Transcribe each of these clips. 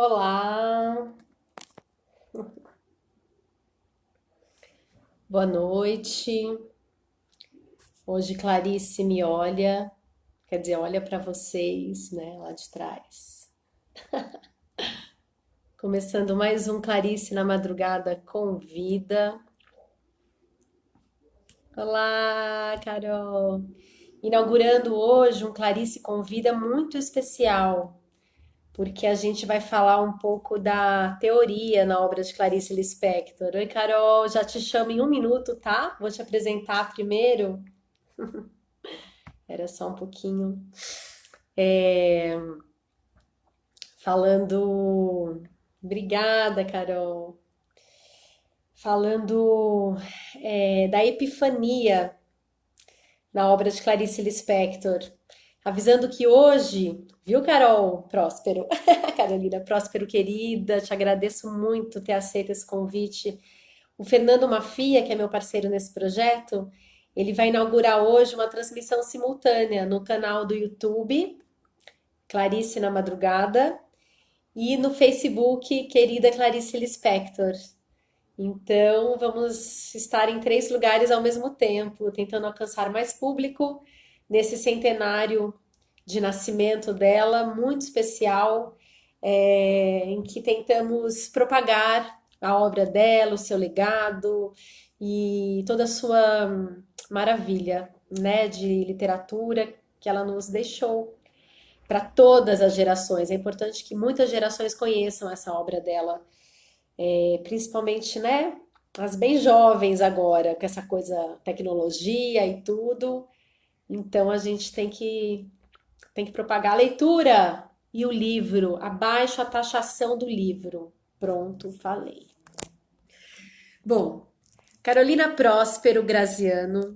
Olá, boa noite. Hoje Clarice me olha, quer dizer, olha para vocês, né, lá de trás. Começando mais um Clarice na Madrugada Convida. Olá, Carol. Inaugurando hoje um Clarice Convida muito especial, porque a gente vai falar um pouco da teoria na obra de Clarice Lispector. Oi, Carol, já te chamo em um minuto, tá? Vou te apresentar primeiro. Era só um pouquinho. Falando. Obrigada, Carol. Falando da Epifania na obra de Clarice Lispector. Avisando que hoje, viu, Carol Próspero? Carolina Próspero, querida, te agradeço muito ter aceito esse convite. O Fernando Mafia, que é meu parceiro nesse projeto, ele vai inaugurar hoje uma transmissão simultânea no canal do YouTube, Clarice na Madrugada, e no Facebook, querida Clarice Lispector. Então, vamos estar em três lugares ao mesmo tempo, tentando alcançar mais público nesse centenário de nascimento dela, muito especial, em que tentamos propagar a obra dela, o seu legado e toda a sua maravilha, né, de literatura que ela nos deixou para todas as gerações. É importante que muitas gerações conheçam essa obra dela, principalmente, né, as bem jovens agora, com essa coisa tecnologia e tudo. Então a gente tem que propagar a leitura e o livro. Abaixo a taxação do livro. Pronto, falei. Bom, Carolina Próspero Graziano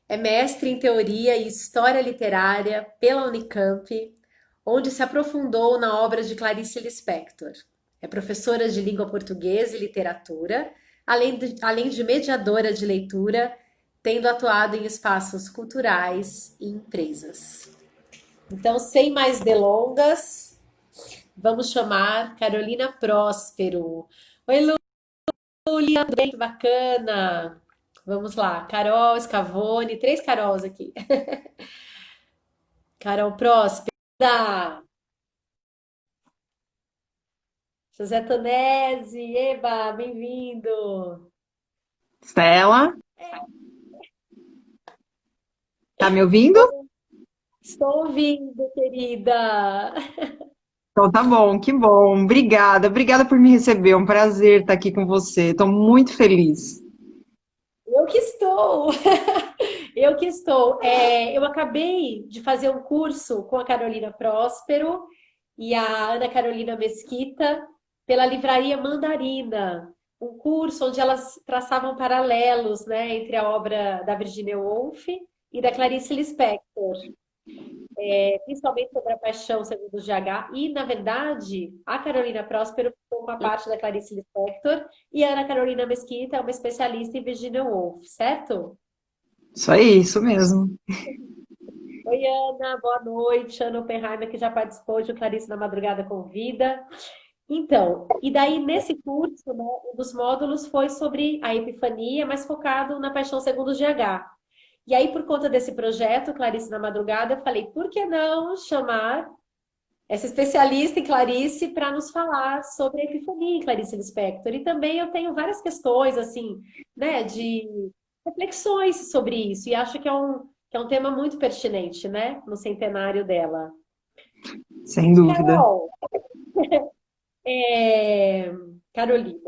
é mestre em Teoria e História Literária pela Unicamp, onde se aprofundou na obra de Clarice Lispector. É professora de língua portuguesa e literatura, além de mediadora de leitura, tendo atuado em espaços culturais e empresas. Então, sem mais delongas, vamos chamar Carolina Próspero. Oi, Lulia, tudo bem? Que bacana! Vamos lá, Carol Scavone, três Carols aqui. Carol Próspera, José Tonesi, eba, bem-vindo! Stella, tá me ouvindo? Estou ouvindo, querida! Então tá bom, que bom. Obrigada, obrigada por me receber. É um prazer estar aqui com você. Estou muito feliz. Eu que estou! Eu que estou. Eu acabei de fazer um curso com a Carolina Próspero e a Ana Carolina Mesquita pela Livraria Mandarina. Um curso onde elas traçavam paralelos, né, entre a obra da Virginia Woolf e da Clarice Lispector, principalmente sobre a paixão segundo o GH. E, na verdade, a Carolina Próspero ficou com a parte da Clarice Lispector e a Ana Carolina Mesquita é uma especialista em Virginia Woolf, certo? Isso aí, isso mesmo. Oi, Ana, boa noite. Ana Oppenheimer, que já participou de Clarice na Madrugada Convida. Então, e daí nesse curso, né, um dos módulos foi sobre a Epifania, mas focado na Paixão segundo o GH. E aí, por conta desse projeto, Clarice na Madrugada, eu falei, por que não chamar essa especialista em Clarice para nos falar sobre a Epifania em Clarice Lispector? E também eu tenho várias questões, assim, né, de reflexões sobre isso, e acho que é um tema muito pertinente, né, no centenário dela. Sem dúvida. Carol, é... Carolina.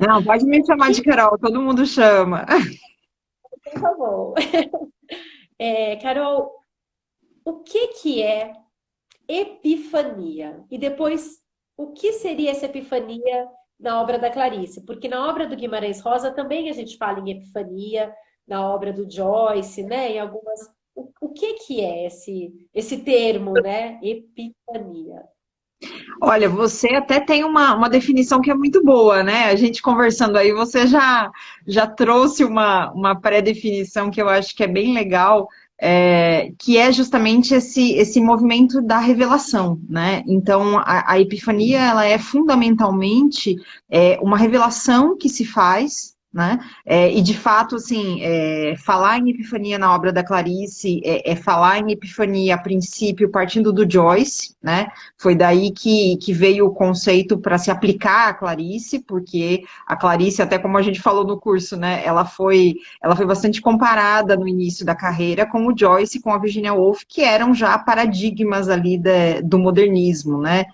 Não, pode me chamar de Carol, todo mundo chama. Então tá bom. Carol, o que que é epifania? E depois, o que seria essa epifania na obra da Clarice? Porque na obra do Guimarães Rosa também a gente fala em epifania, na obra do Joyce, né? Em algumas. O que que é esse termo, né? Epifania. Olha, você até tem uma definição que é muito boa, né? A gente conversando aí, você já trouxe uma pré-definição que eu acho que é bem legal. que é justamente esse movimento da revelação, né? Então, a epifania, ela é fundamentalmente uma revelação que se faz, né? E de fato, assim, falar em epifania na obra da Clarice é falar em epifania a princípio partindo do Joyce, né? Foi daí que veio o conceito para se aplicar a Clarice, porque a Clarice, até como a gente falou no curso, né? Ela foi bastante comparada no início da carreira com o Joyce e com a Virginia Woolf, que eram já paradigmas ali do modernismo, né?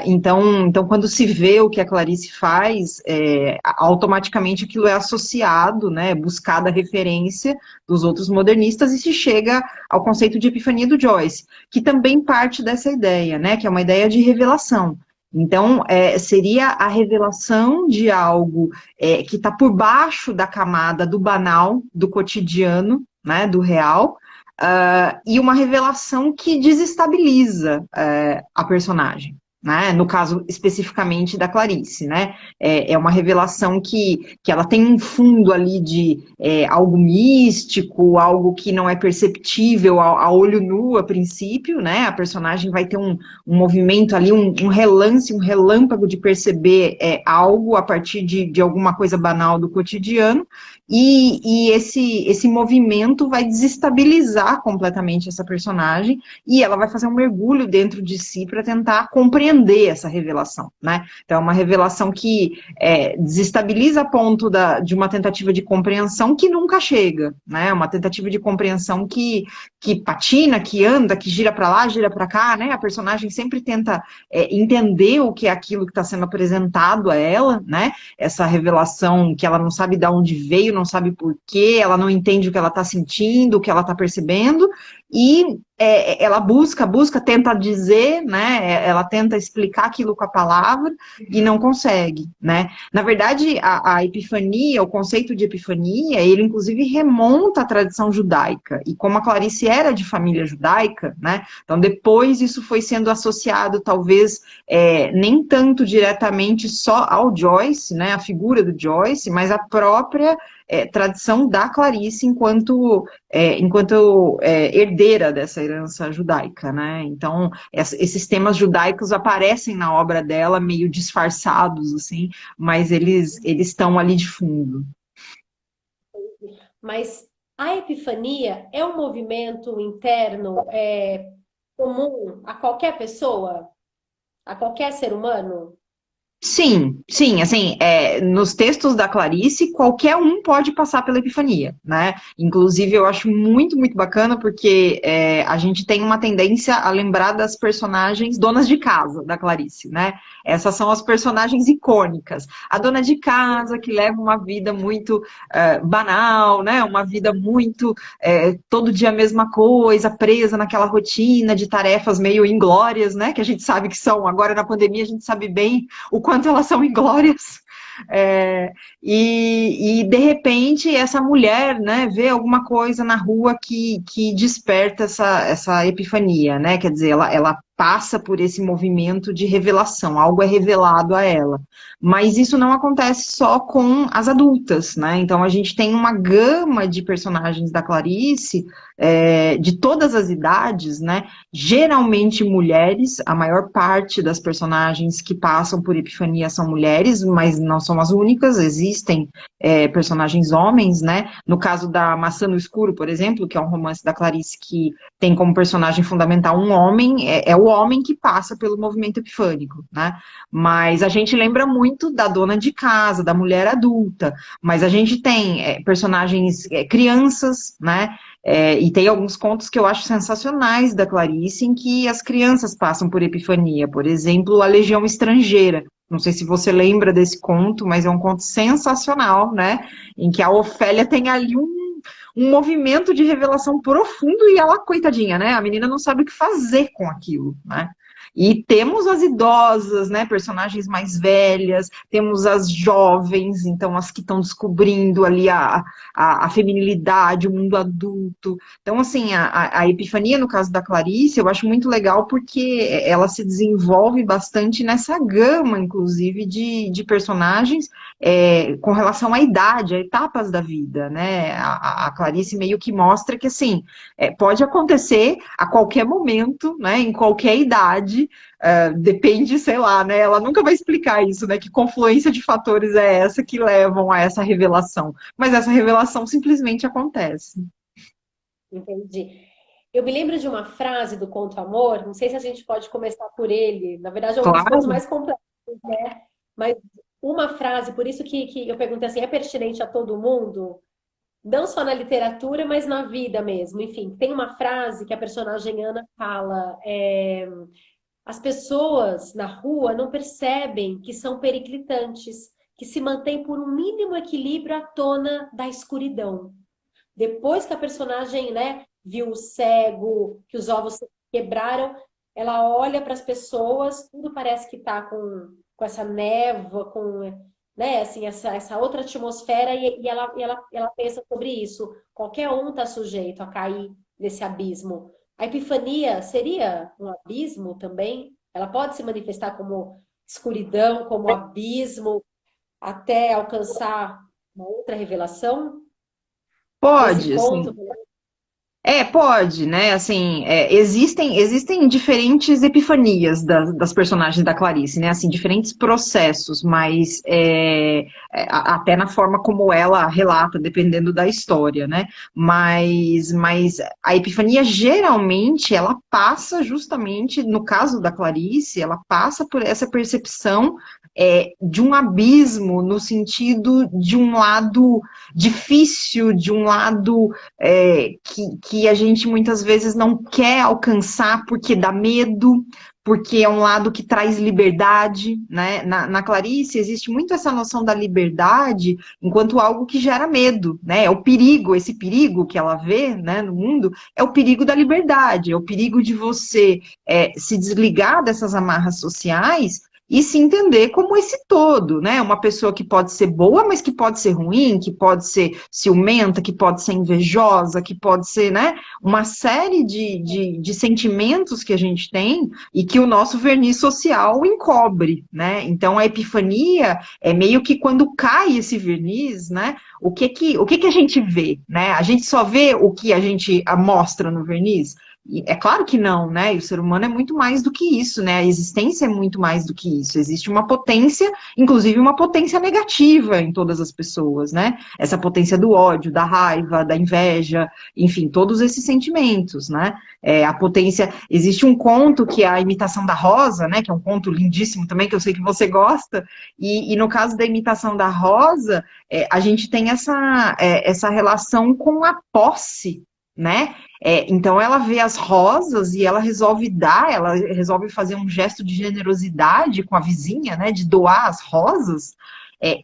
Então, quando se vê o que a Clarice faz, automaticamente aquilo é associado, né, buscada a referência dos outros modernistas e se chega ao conceito de epifania do Joyce, que também parte dessa ideia, né, que é uma ideia de revelação. Então, seria a revelação de algo que está por baixo da camada do banal, do cotidiano, né, do real, e uma revelação que desestabiliza a personagem. Né? No caso especificamente da Clarice, né? É uma revelação que ela tem um fundo ali de algo místico, algo que não é perceptível a olho nu a princípio, né? A personagem vai ter um movimento ali, um relance, um relâmpago de perceber algo a partir de alguma coisa banal do cotidiano, e esse movimento vai desestabilizar completamente essa personagem, e ela vai fazer um mergulho dentro de si para tentar compreender essa revelação, né? Então, é uma revelação que desestabiliza a ponto de uma tentativa de compreensão que nunca chega, né? Uma tentativa de compreensão que patina, que anda, que gira para lá, gira para cá, né? A personagem sempre tenta entender o que é aquilo que está sendo apresentado a ela, né? Essa revelação que ela não sabe de onde veio, não sabe por quê, ela não entende o que ela está sentindo, o que ela está percebendo, e ela busca, tenta dizer, né? Ela tenta explicar aquilo com a palavra e não consegue, né? Na verdade, a epifania, o conceito de epifania, ele inclusive remonta à tradição judaica. E como a Clarice era de família judaica, né? Então depois isso foi sendo associado, talvez, nem tanto diretamente só ao Joyce, né? A figura do Joyce, mas a própria tradição da Clarice enquanto herdeira dessa herança judaica, né? Então, esses temas judaicos aparecem na obra dela meio disfarçados, assim, mas eles estão ali de fundo. Mas a epifania é um movimento interno comum a qualquer pessoa, a qualquer ser humano? Sim, sim, assim, nos textos da Clarice, qualquer um pode passar pela epifania, né? Inclusive, eu acho muito, muito bacana, porque a gente tem uma tendência a lembrar das personagens donas de casa da Clarice, né? Essas são as personagens icônicas. A dona de casa, que leva uma vida muito banal, né? Uma vida muito, todo dia a mesma coisa, presa naquela rotina de tarefas meio inglórias, né? Que a gente sabe que são, agora na pandemia, a gente sabe bem o quanto elas são inglórias. E de repente essa mulher, né, vê alguma coisa na rua que desperta essa epifania, né? Quer dizer, ela passa por esse movimento de revelação, algo é revelado a ela. Mas isso não acontece só com as adultas, né? Então a gente tem uma gama de personagens da Clarice, de todas as idades, né? Geralmente mulheres, a maior parte das personagens que passam por epifania são mulheres, mas não são as únicas, existem personagens homens, né? No caso da Maçã no Escuro, por exemplo, que é um romance da Clarice que tem como personagem fundamental um homem, é o homem que passa pelo movimento epifânico, né? Mas a gente lembra muito da dona de casa, da mulher adulta, mas a gente tem personagens crianças, né? E tem alguns contos que eu acho sensacionais da Clarice, em que as crianças passam por epifania. Por exemplo, A Legião Estrangeira. Não sei se você lembra desse conto, mas é um conto sensacional, né? Em que a Ofélia tem ali um movimento de revelação profundo e ela, coitadinha, né? A menina não sabe o que fazer com aquilo, né? E temos as idosas, né, personagens mais velhas, temos as jovens, então as que estão descobrindo ali a feminilidade, o mundo adulto. Então, assim, a Epifania, no caso da Clarice, eu acho muito legal porque ela se desenvolve bastante nessa gama, inclusive, de personagens com relação à idade, a etapas da vida, né? A Clarice meio que mostra que, assim, pode acontecer a qualquer momento, né? Em qualquer idade, depende, sei lá, né? Ela nunca vai explicar isso, né? Que confluência de fatores é essa que levam a essa revelação. Mas essa revelação simplesmente acontece. Entendi. Eu me lembro de uma frase do Conto Amor, não sei se a gente pode começar por ele, na verdade é um dos contos Claro. mais complexos, né? Mas uma frase, por isso que eu perguntei assim, é pertinente a todo mundo? Não só na literatura, mas na vida mesmo. Enfim, tem uma frase que a personagem Ana fala: as pessoas na rua não percebem que são periclitantes, que se mantêm por um mínimo equilíbrio à tona da escuridão. Depois que a personagem, né, viu o cego, que os ovos se quebraram, ela olha para as pessoas, tudo parece que está com essa névoa, com, né, assim, essa outra atmosfera, e ela pensa sobre isso. Qualquer um está sujeito a cair nesse abismo. A epifania seria um abismo também? Ela pode se manifestar como escuridão, como abismo, até alcançar uma outra revelação nesse Pode, assim, conto. pode, né? Assim, existem diferentes epifanias das personagens da Clarice, né? Assim, diferentes processos, mas até na forma como ela relata, dependendo da história, né? Mas a epifania geralmente ela passa justamente, no caso da Clarice, ela passa por essa percepção de um abismo no sentido de um lado difícil, de um lado que a gente muitas vezes não quer alcançar porque dá medo, porque é um lado que traz liberdade, né? Na Clarice existe muito essa noção da liberdade enquanto algo que gera medo, né? É o perigo, esse perigo que ela vê, né, no mundo, é o perigo da liberdade, é o perigo de você se desligar dessas amarras sociais e se entender como esse todo, né? Uma pessoa que pode ser boa, mas que pode ser ruim, que pode ser ciumenta, que pode ser invejosa, que pode ser, né? Uma série de sentimentos que a gente tem e que o nosso verniz social encobre, né? Então a epifania é meio que quando cai esse verniz, né? O que que a gente vê, né? A gente só vê o que a gente mostra no verniz? E é claro que não, né? E o ser humano é muito mais do que isso, né? A existência é muito mais do que isso. Existe uma potência, inclusive uma potência negativa em todas as pessoas, né? Essa potência do ódio, da raiva, da inveja, enfim, todos esses sentimentos, né? A potência. Existe um conto que é a Imitação da Rosa, né? Que é um conto lindíssimo também, que eu sei que você gosta. E no caso da Imitação da Rosa, a gente tem essa relação com a posse, né? Então ela vê as rosas e ela resolve fazer um gesto de generosidade com a vizinha, né? De doar as rosas,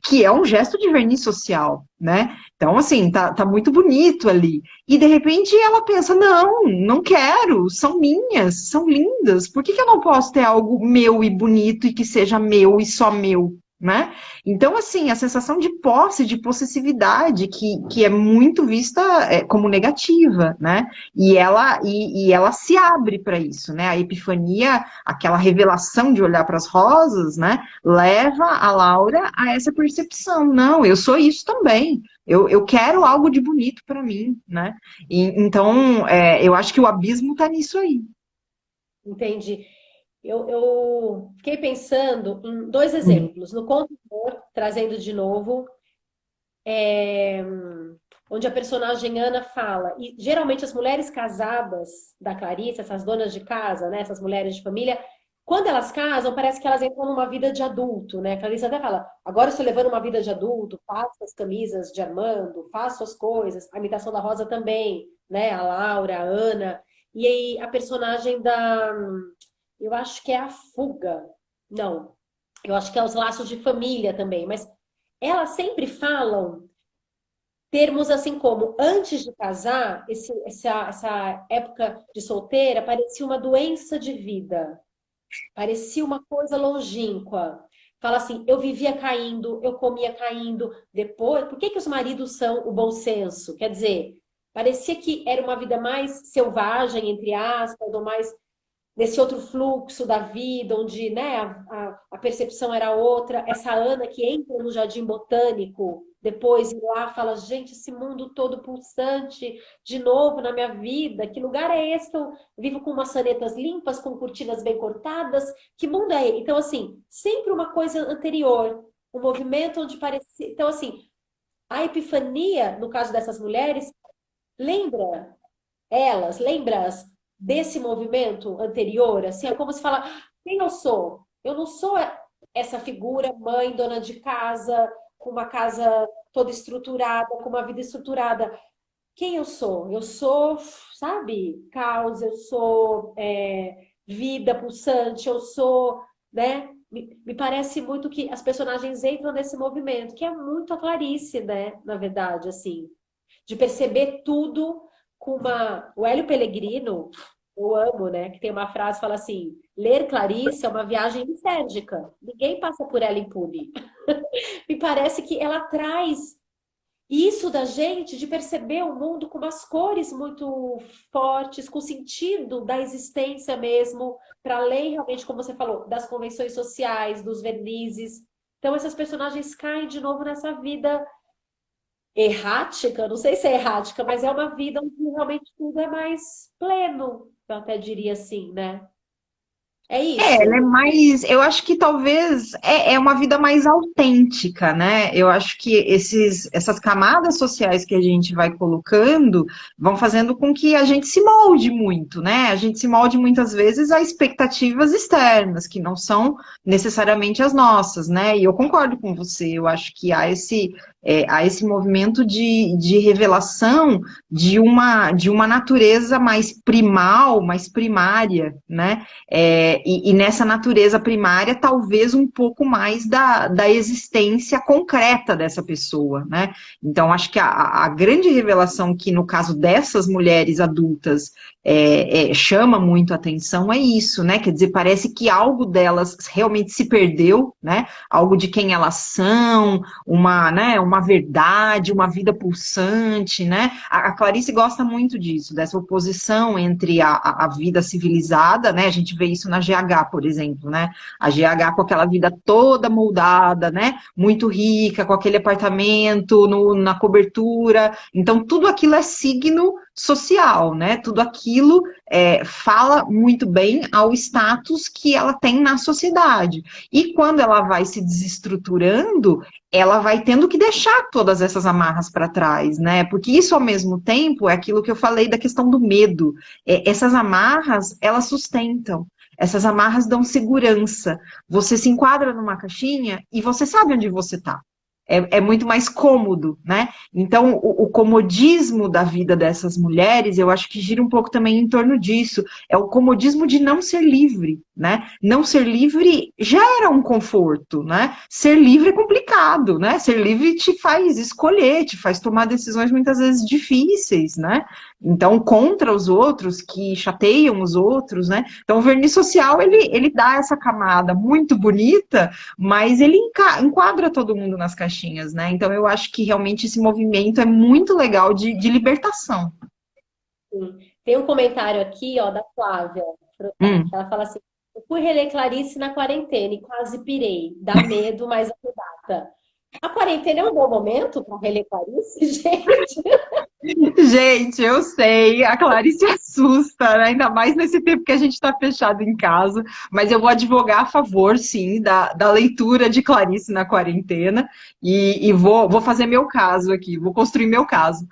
que é um gesto de verniz social, né? Então, assim, tá muito bonito ali. E de repente ela pensa: não, não quero, são minhas, são lindas, por que eu não posso ter algo meu e bonito e que seja meu e só meu? Né? Então, assim, a sensação de posse, de possessividade, que é muito vista como negativa, né? E ela se abre para isso, né? A epifania, aquela revelação de olhar para as rosas, né? Leva a Laura a essa percepção. Não, eu sou isso também. Eu quero algo de bonito para mim, né? Então, eu acho que o abismo está nisso aí. Entendi. Eu fiquei pensando em dois Uhum. exemplos. No Conto de Amor, trazendo de novo, é, onde a personagem Ana fala, e geralmente as mulheres casadas da Clarice, essas donas de casa, né, essas mulheres de família, quando elas casam, parece que elas entram numa vida de adulto, né? A Clarice até fala, agora eu estou levando uma vida de adulto, faço as camisas de Armando, faço as coisas, a imitação da Rosa também, né? A Laura, a Ana, e aí a personagem eu acho que é a Fuga, não, eu acho que é os laços de família também, mas elas sempre falam termos assim como antes de casar, essa época de solteira parecia uma doença de vida. Parecia uma coisa longínqua. Fala assim, eu vivia caindo, eu comia caindo. Depois, por que que os maridos são o bom senso? Quer dizer, parecia que era uma vida mais selvagem, entre aspas, ou mais nesse outro fluxo da vida, onde, né, a percepção era outra. Essa Ana que entra no Jardim Botânico, depois e lá fala, gente, esse mundo todo pulsante, de novo na minha vida, que lugar é esse que eu vivo com maçanetas limpas, com cortinas bem cortadas? Que mundo é esse? Então, assim, sempre uma coisa anterior, um movimento onde parecia... Então, assim, a epifania, no caso dessas mulheres, lembra lembras desse movimento anterior? Assim, é como se fala, quem eu sou? Eu não sou essa figura mãe, dona de casa, com uma casa toda estruturada, com uma vida estruturada. Quem eu sou? Eu sou, sabe, caos, eu sou vida pulsante, eu sou, né? Me parece muito que as personagens entram nesse movimento, que é muito a Clarice, né? Na verdade, assim de perceber tudo com uma. O Hélio Pellegrino, eu amo, né? Que tem uma frase que fala assim: ler Clarice é uma viagem lisérgica. Ninguém passa por ela impune. Me parece que ela traz isso da gente de perceber o mundo com umas cores muito fortes, com sentido da existência mesmo, para além realmente, como você falou, das convenções sociais, dos vernizes. Então, essas personagens caem de novo nessa vida errática, não sei se é errática, mas é uma vida onde realmente tudo é mais pleno, eu até diria assim, né? É Ela é isso. mais, eu acho que talvez é uma vida mais autêntica, né? Eu acho que essas camadas sociais que a gente vai colocando vão fazendo com que a gente se molde muito, né? A gente se molde muitas vezes a expectativas externas, que não são necessariamente as nossas, né? E eu concordo com você, eu acho que há esse movimento de revelação de uma natureza mais primal, mais primária, né? E nessa natureza primária, talvez um pouco mais da existência concreta dessa pessoa, né? Então, acho que a grande revelação que, no caso dessas mulheres adultas, chama muito a atenção é isso, né? Quer dizer, parece que algo delas realmente se perdeu, né? Algo de quem elas são, né, uma verdade, uma vida pulsante, né? A Clarice gosta muito disso, dessa oposição entre a vida civilizada, né? A gente vê isso na GH, por exemplo, né? A GH com aquela vida toda moldada, né? Muito rica, com aquele apartamento na cobertura. Então, tudo aquilo é signo social, né? Tudo aquilo fala muito bem ao status que ela tem na sociedade. E quando ela vai se desestruturando, ela vai tendo que deixar todas essas amarras para trás, né? Porque isso, ao mesmo tempo, é aquilo que eu falei da questão do medo. Essas amarras, elas sustentam. Essas amarras dão segurança. Você se enquadra numa caixinha e você sabe onde você está. É muito mais cômodo, né? Então, o comodismo da vida dessas mulheres, eu acho que gira um pouco também em torno disso. É o comodismo de não ser livre, né? Não ser livre gera um conforto, né? Ser livre é complicado, né? Ser livre te faz escolher, te faz tomar decisões muitas vezes difíceis, né? Então, contra os outros, que chateiam os outros, né? Então, o verniz social, ele dá essa camada muito bonita, mas ele enquadra todo mundo nas caixinhas, né? Então eu acho que realmente esse movimento é muito legal de libertação. Sim. Tem um comentário aqui, ó, da Flávia Frotach. Hum. Ela fala assim: eu fui reler Clarice na quarentena e quase pirei. Dá medo, mas data. A quarentena é um bom momento para reler Clarice, gente. Gente, eu sei, a Clarice assusta, né? Ainda mais nesse tempo que a gente está fechado em casa, mas eu vou advogar a favor, sim, da leitura de Clarice na quarentena e vou fazer meu caso aqui, vou construir meu caso.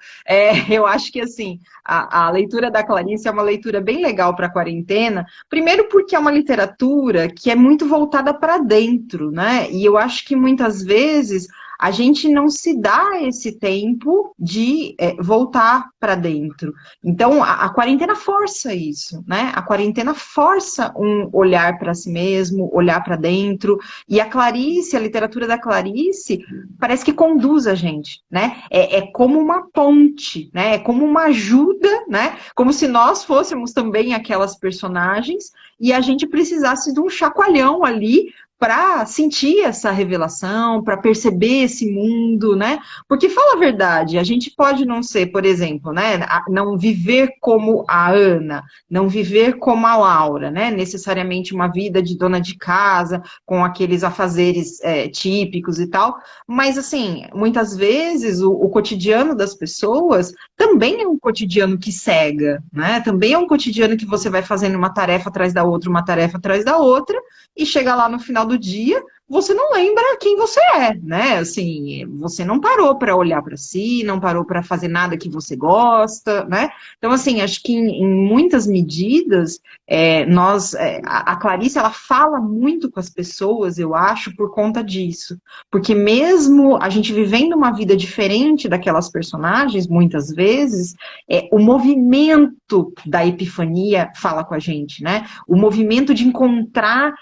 Eu acho que, assim, a leitura da Clarice é uma leitura bem legal para a quarentena, primeiro porque é uma literatura que é muito voltada para dentro, né? E eu acho que muitas vezes a gente não se dá esse tempo de voltar para dentro. Então, a quarentena força isso, né? A quarentena força um olhar para si mesmo, olhar para dentro. E a Clarice, a literatura da Clarice, parece que conduz a gente, né? É como uma ponte, né? É como uma ajuda, né? Como se nós fôssemos também aquelas personagens e a gente precisasse de um chacoalhão ali para sentir essa revelação, para perceber esse mundo, né? Porque fala a verdade, a gente pode não ser, por exemplo, né, não viver como a Ana, não viver como a Laura, né? Necessariamente uma vida de dona de casa, com aqueles afazeres típicos e tal, mas assim, muitas vezes o cotidiano das pessoas também é um cotidiano que cega, né? Também é um cotidiano que você vai fazendo uma tarefa atrás da outra, uma tarefa atrás da outra, e chega lá no final do dia, você não lembra quem você é, né? Assim, você não parou para olhar para si, não parou para fazer nada que você gosta, né? Então, assim, acho que em muitas medidas, a Clarice, ela fala muito com as pessoas, eu acho, por conta disso. Porque mesmo a gente vivendo uma vida diferente daquelas personagens, muitas vezes, o movimento da epifania fala com a gente, né? O movimento de encontrar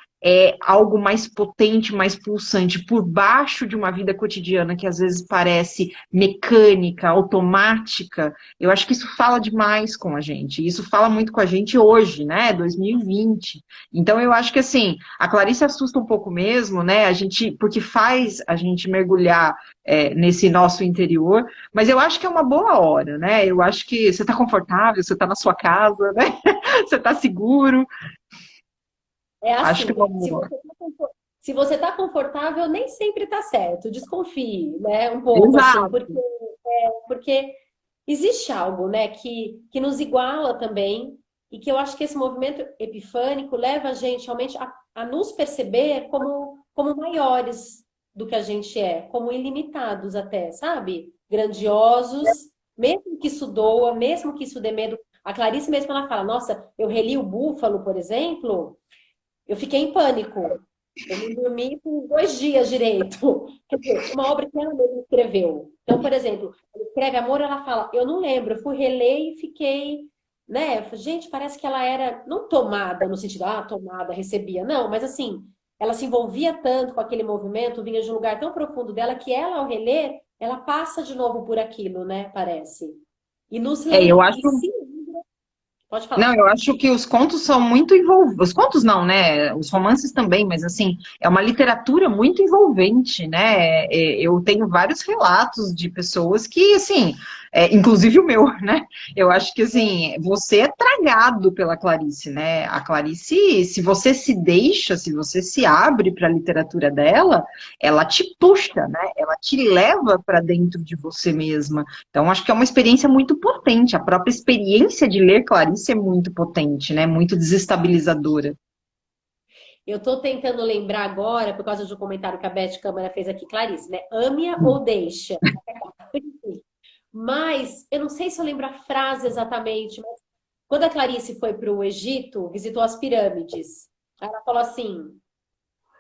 algo mais potente, mais pulsante, por baixo de uma vida cotidiana que às vezes parece mecânica, automática, eu acho que isso fala demais com a gente. Isso fala muito com a gente hoje, né? 2020. Então eu acho que assim, a Clarice assusta um pouco mesmo, né? A gente, porque faz a gente mergulhar nesse nosso interior, mas eu acho que é uma boa hora, né? Eu acho que você está confortável, você está na sua casa, né? Você está seguro. É Acho que é assim, uma boa. se você tá confortável, nem sempre tá certo. Desconfie, né? Um pouco assim, Exato. porque existe algo, né, que nos iguala também e que eu acho que esse movimento epifânico leva a gente realmente a nos perceber como maiores do que a gente é, como ilimitados até, sabe? Grandiosos, mesmo que isso doa, mesmo que isso dê medo. A Clarice mesmo ela fala, nossa, eu reli o Búfalo, por exemplo, eu fiquei em pânico. Eu não dormi por 2 dias direito. Quer dizer, uma obra que ela mesma escreveu. Então, por exemplo, ela escreve Amor, ela fala, eu não lembro, eu fui reler e fiquei, né? Eu falei, gente, parece que ela era, não tomada, no sentido, tomada, recebia, não, mas assim, ela se envolvia tanto com aquele movimento, vinha de um lugar tão profundo dela, que ela, ao reler, ela passa de novo por aquilo, né? Parece. E nos Eu lembra, acho e se lembra, pode Não, falar. eu acho que os contos são muito envolventes. Os contos não, né? Os romances também, mas assim, é uma literatura muito envolvente, né? Eu tenho vários relatos de pessoas que, assim, inclusive o meu, né? Eu acho que, assim, você é tragado pela Clarice, né? A Clarice, se você se deixa, se você se abre para a literatura dela, ela te puxa, né? Ela te leva para dentro de você mesma. Então, acho que é uma experiência muito potente. A própria experiência de ler Clarice é muito potente, né? Muito desestabilizadora. Eu estou tentando lembrar agora, por causa de um comentário que a Beth Câmara fez aqui, Clarice, né? Ame-a ou deixa. Mas eu não sei se eu lembro a frase exatamente, mas quando a Clarice foi para o Egito, visitou as pirâmides, ela falou assim: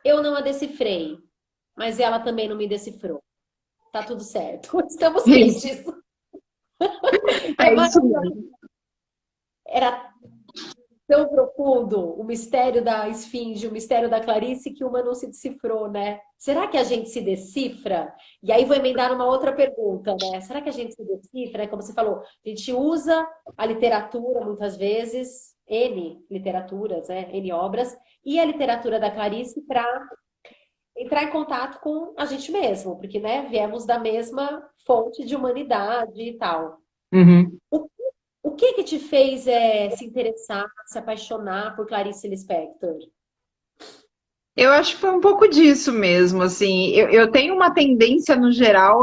eu não a decifrei, mas ela também não me decifrou. Tá tudo certo. Estamos Isso, quentes. É é isso maravilhoso. mesmo. Era tão profundo o mistério da Esfinge, o mistério da Clarice, que uma não se decifrou, né? Será que a gente se decifra? E aí vou emendar uma outra pergunta, né? Será que a gente se decifra? Como você falou, a gente usa a literatura muitas vezes, N literaturas, né? N obras, e a literatura da Clarice para entrar em contato com a gente mesmo, porque, né, viemos da mesma fonte de humanidade e tal. Uhum. O o que que te fez se interessar, se apaixonar por Clarice Lispector? Eu acho que foi um pouco disso mesmo, assim. Eu tenho uma tendência, no geral,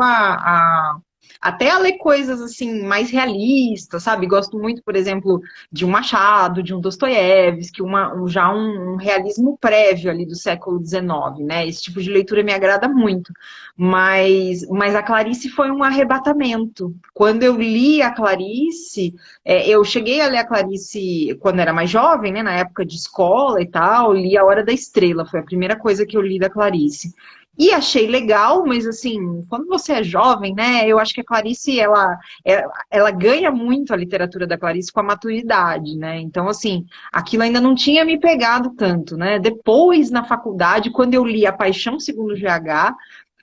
até a ler coisas, assim, mais realistas, sabe? Gosto muito, por exemplo, de um Machado, de um Dostoiévski, já um realismo prévio ali do século XIX, né? Esse tipo de leitura me agrada muito. Mas a Clarice foi um arrebatamento. Quando eu li a Clarice, eu cheguei a ler a Clarice quando era mais jovem, né, na época de escola e tal, li A Hora da Estrela, foi a primeira coisa que eu li da Clarice. E achei legal, mas assim, quando você é jovem, né, eu acho que a Clarice, ela ganha muito a literatura da Clarice com a maturidade, né? Então, assim, aquilo ainda não tinha me pegado tanto, né? Depois, na faculdade, quando eu li A Paixão Segundo GH,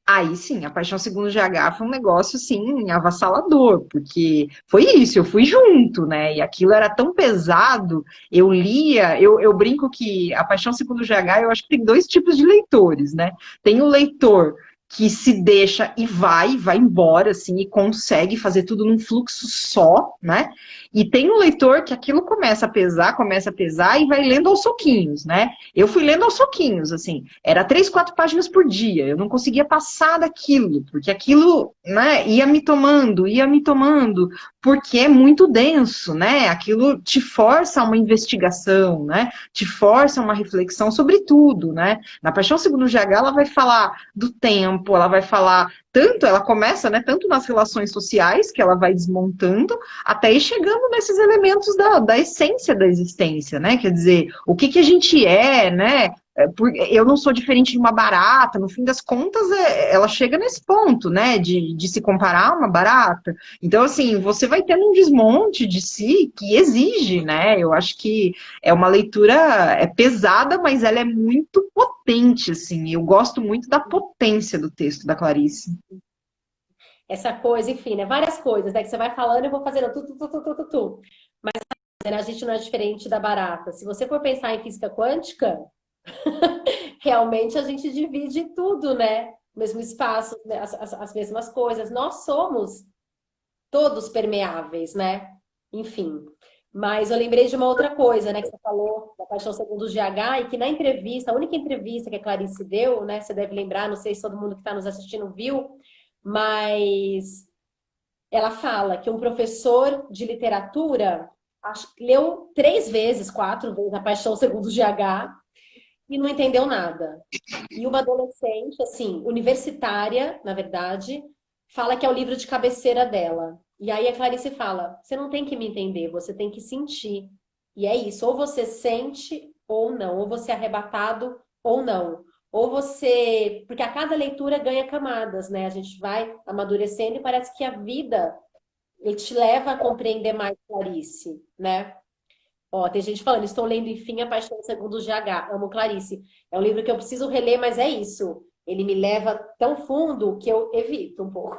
aí sim, A Paixão Segundo GH foi um negócio, assim, avassalador, porque foi isso, eu fui junto, né? E aquilo era tão pesado, eu lia, eu brinco que A Paixão Segundo GH, eu acho que tem dois tipos de leitores, né? Tem o leitor que se deixa e vai embora, assim, e consegue fazer tudo num fluxo só, né? E tem o leitor que aquilo começa a pesar e vai lendo aos soquinhos, né? Eu fui lendo aos soquinhos, assim, era 3, 4 páginas por dia, eu não conseguia passar daquilo, porque aquilo, né, ia me tomando, porque é muito denso, né? Aquilo te força a uma investigação, né? Te força a uma reflexão sobre tudo, né? Na Paixão Segundo GH, ela vai falar do tempo, ela vai falar tanto, ela começa, né, tanto nas relações sociais, que ela vai desmontando, até ir chegando nesses elementos da essência da existência, né? Quer dizer, o que a gente é, né? Eu não sou diferente de uma barata, no fim das contas, ela chega nesse ponto, né, de se comparar a uma barata. Então, assim, você vai tendo um desmonte de si que exige, né? Eu acho que é uma leitura pesada, mas ela é muito potente, assim. Eu gosto muito da potência do texto da Clarice. Essa coisa, enfim, né? Várias coisas, né? Que você vai falando, eu vou fazendo tu. Né, a gente não é diferente da barata. Se você for pensar em física quântica, realmente a gente divide tudo, né? O mesmo espaço, né? As mesmas coisas. Nós somos todos permeáveis, né? Enfim. Mas eu lembrei de uma outra coisa, né? Que você falou da Paixão Segundo o GH e que na entrevista, a única entrevista que a Clarice deu, né? Você deve lembrar, não sei se todo mundo que está nos assistindo viu, mas ela fala que um professor de literatura leu 3 vezes, 4 vezes A Paixão Segundo o GH e não entendeu nada. E uma adolescente, assim, universitária, na verdade, fala que é o livro de cabeceira dela. E aí a Clarice fala: você não tem que me entender, você tem que sentir. E é isso, ou você sente ou não, ou você é arrebatado ou não. Ou você. Porque a cada leitura ganha camadas, né? A gente vai amadurecendo e parece que a vida ele te leva a compreender mais Clarice, né? Ó, tem gente falando, estou lendo Enfim a Paixão Segundo o GH, amo Clarice. É um livro que eu preciso reler, mas é isso. Ele me leva tão fundo que eu evito um pouco.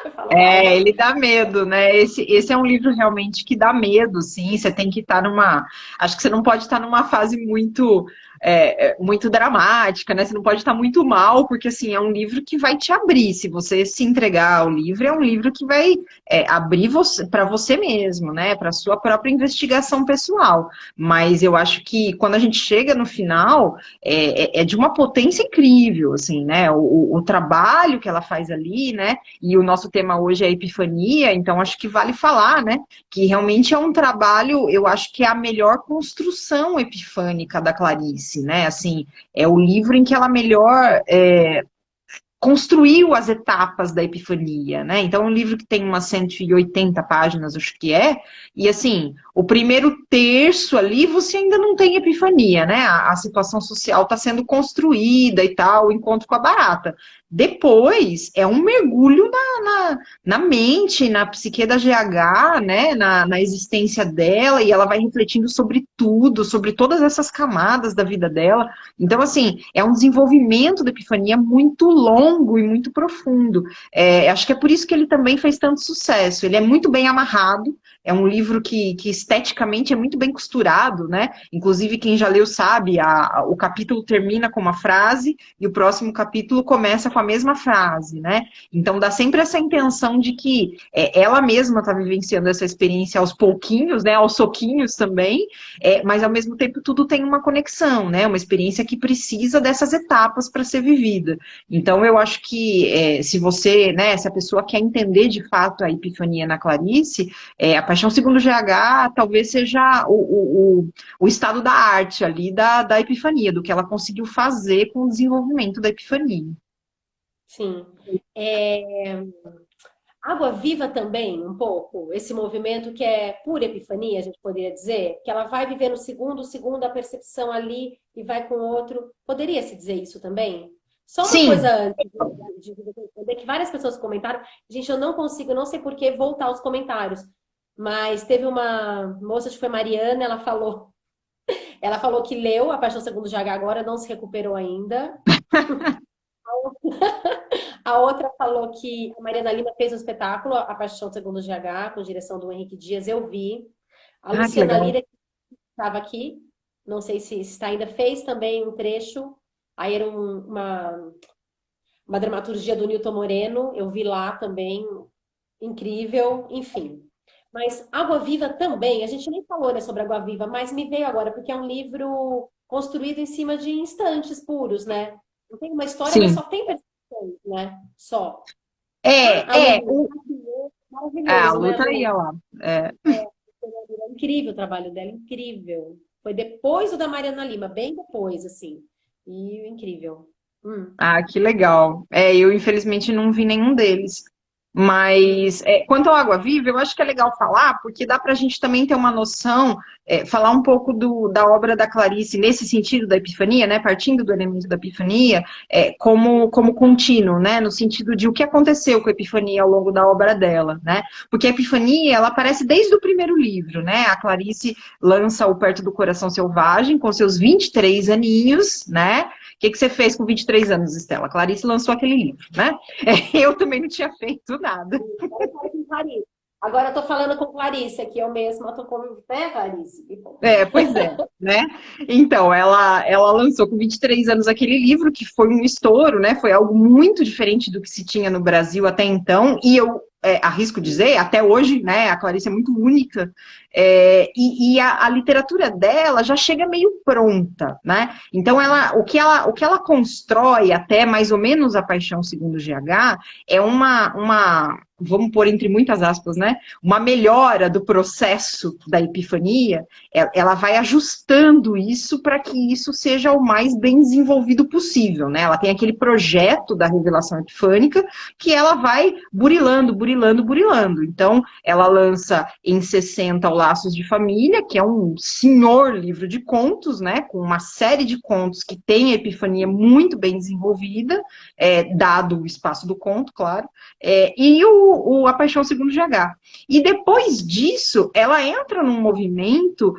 Eu falo, vai, É, não. ele dá medo, né? Esse é um livro realmente que dá medo, sim. Você tem que estar numa. Acho que você não pode estar numa fase muito dramática, né? Você não pode estar muito mal, porque assim é um livro que vai te abrir. Se você se entregar ao livro, é um livro que vai abrir você para você mesmo, né? Para sua própria investigação pessoal. Mas eu acho que quando a gente chega no final, é de uma potência incrível, assim, né? O trabalho que ela faz ali, né? E o nosso tema hoje é epifania, então acho que vale falar, né? Que realmente é um trabalho, eu acho que é a melhor construção epifânica da Clarice, né? Assim, é o livro em que ela melhor construiu as etapas da epifania, né? Então, é um livro que tem umas 180 páginas, acho que é, e assim, o primeiro terço ali você ainda não tem epifania, né? A situação social está sendo construída e tal, o encontro com a barata. Depois é um mergulho na mente, na psique da GH, né? Na existência dela, e ela vai refletindo sobre tudo, sobre todas essas camadas da vida dela. Então, assim, é um desenvolvimento da epifania muito longo e muito profundo. Acho que é por isso que ele também fez tanto sucesso. Ele é muito bem amarrado, é um livro que esteticamente é muito bem costurado, né? Inclusive, quem já leu sabe, o capítulo termina com uma frase e o próximo capítulo começa com a mesma frase, né? Então dá sempre essa intenção de que ela mesma está vivenciando essa experiência aos pouquinhos, né? Aos soquinhos também, mas ao mesmo tempo tudo tem uma conexão, né? Uma experiência que precisa dessas etapas para ser vivida. Então eu acho que se você, né, se a pessoa quer entender de fato a epifania na Clarice, a Paixão Segundo GH talvez seja o estado da arte ali da epifania, do que ela conseguiu fazer com o desenvolvimento da epifania. Sim. É, Água Viva também, um pouco, esse movimento que é pura epifania, a gente poderia dizer, que ela vai vivendo segundo a percepção ali e vai com o outro. Poderia se dizer isso também? Só uma Sim. coisa antes, é que várias pessoas comentaram. Gente, eu não consigo, não sei por que, voltar aos comentários. Mas teve uma moça, acho que foi Mariana, ela falou que leu A Paixão Segundo Jaga agora, não se recuperou ainda. A outra falou que a Mariana Lima fez um espetáculo, A Paixão Segundo GH, com direção do Henrique Dias, eu vi. A Ah, que Luciana legal. Lira, que estava aqui, não sei se está ainda, fez também um trecho. Aí era uma dramaturgia do Nilton Moreno, eu vi lá também, incrível, enfim. Mas Água Viva também, a gente nem falou, né, sobre Água Viva, mas me veio agora, porque é um livro construído em cima de instantes puros, né? Não tem uma história, mas Sim. só tem personagens, né? Só. A É, Lu, é. A maravilhoso, né, luta aí, Lu? ó lá. É. Incrível o trabalho dela, incrível. Foi depois do da Mariana Lima, bem depois, assim. E incrível. Ah, que legal. É, eu infelizmente não vi nenhum deles. Mas quanto ao Água Viva, eu acho que é legal falar, porque dá para a gente também ter uma noção, falar um pouco da obra da Clarice nesse sentido da Epifania, né, partindo do elemento da Epifania, como contínuo, né, no sentido de o que aconteceu com a Epifania ao longo da obra dela, né, porque a Epifania, ela aparece desde o primeiro livro, né, a Clarice lança o Perto do Coração Selvagem, com seus 23 aninhos, né, o que você fez com 23 anos, Estela? A Clarice lançou aquele livro, né? Eu também não tinha feito nada. Agora eu falo com Clarice. Agora eu tô falando com Clarice aqui, eu mesma tô com, né, Clarice? Que bom. Pois é, né? Então, ela lançou com 23 anos aquele livro, que foi um estouro, né? Foi algo muito diferente do que se tinha no Brasil até então, e eu arrisco dizer, até hoje, né? A Clarice é muito única, e a literatura dela já chega meio pronta, né? Então, o que ela constrói até mais ou menos A Paixão Segundo GH é vamos pôr entre muitas aspas, né? Uma melhora do processo da epifania, ela vai ajustando isso para que isso seja o mais bem desenvolvido possível, né? Ela tem aquele projeto da revelação epifânica que ela vai burilando, burilando, burilando. Então, ela lança em 60 o Laços de Família, que é um senhor livro de contos, né? Com uma série de contos que tem a epifania muito bem desenvolvida, dado o espaço do conto, claro, e A Paixão Segundo GH. E depois disso, ela entra num movimento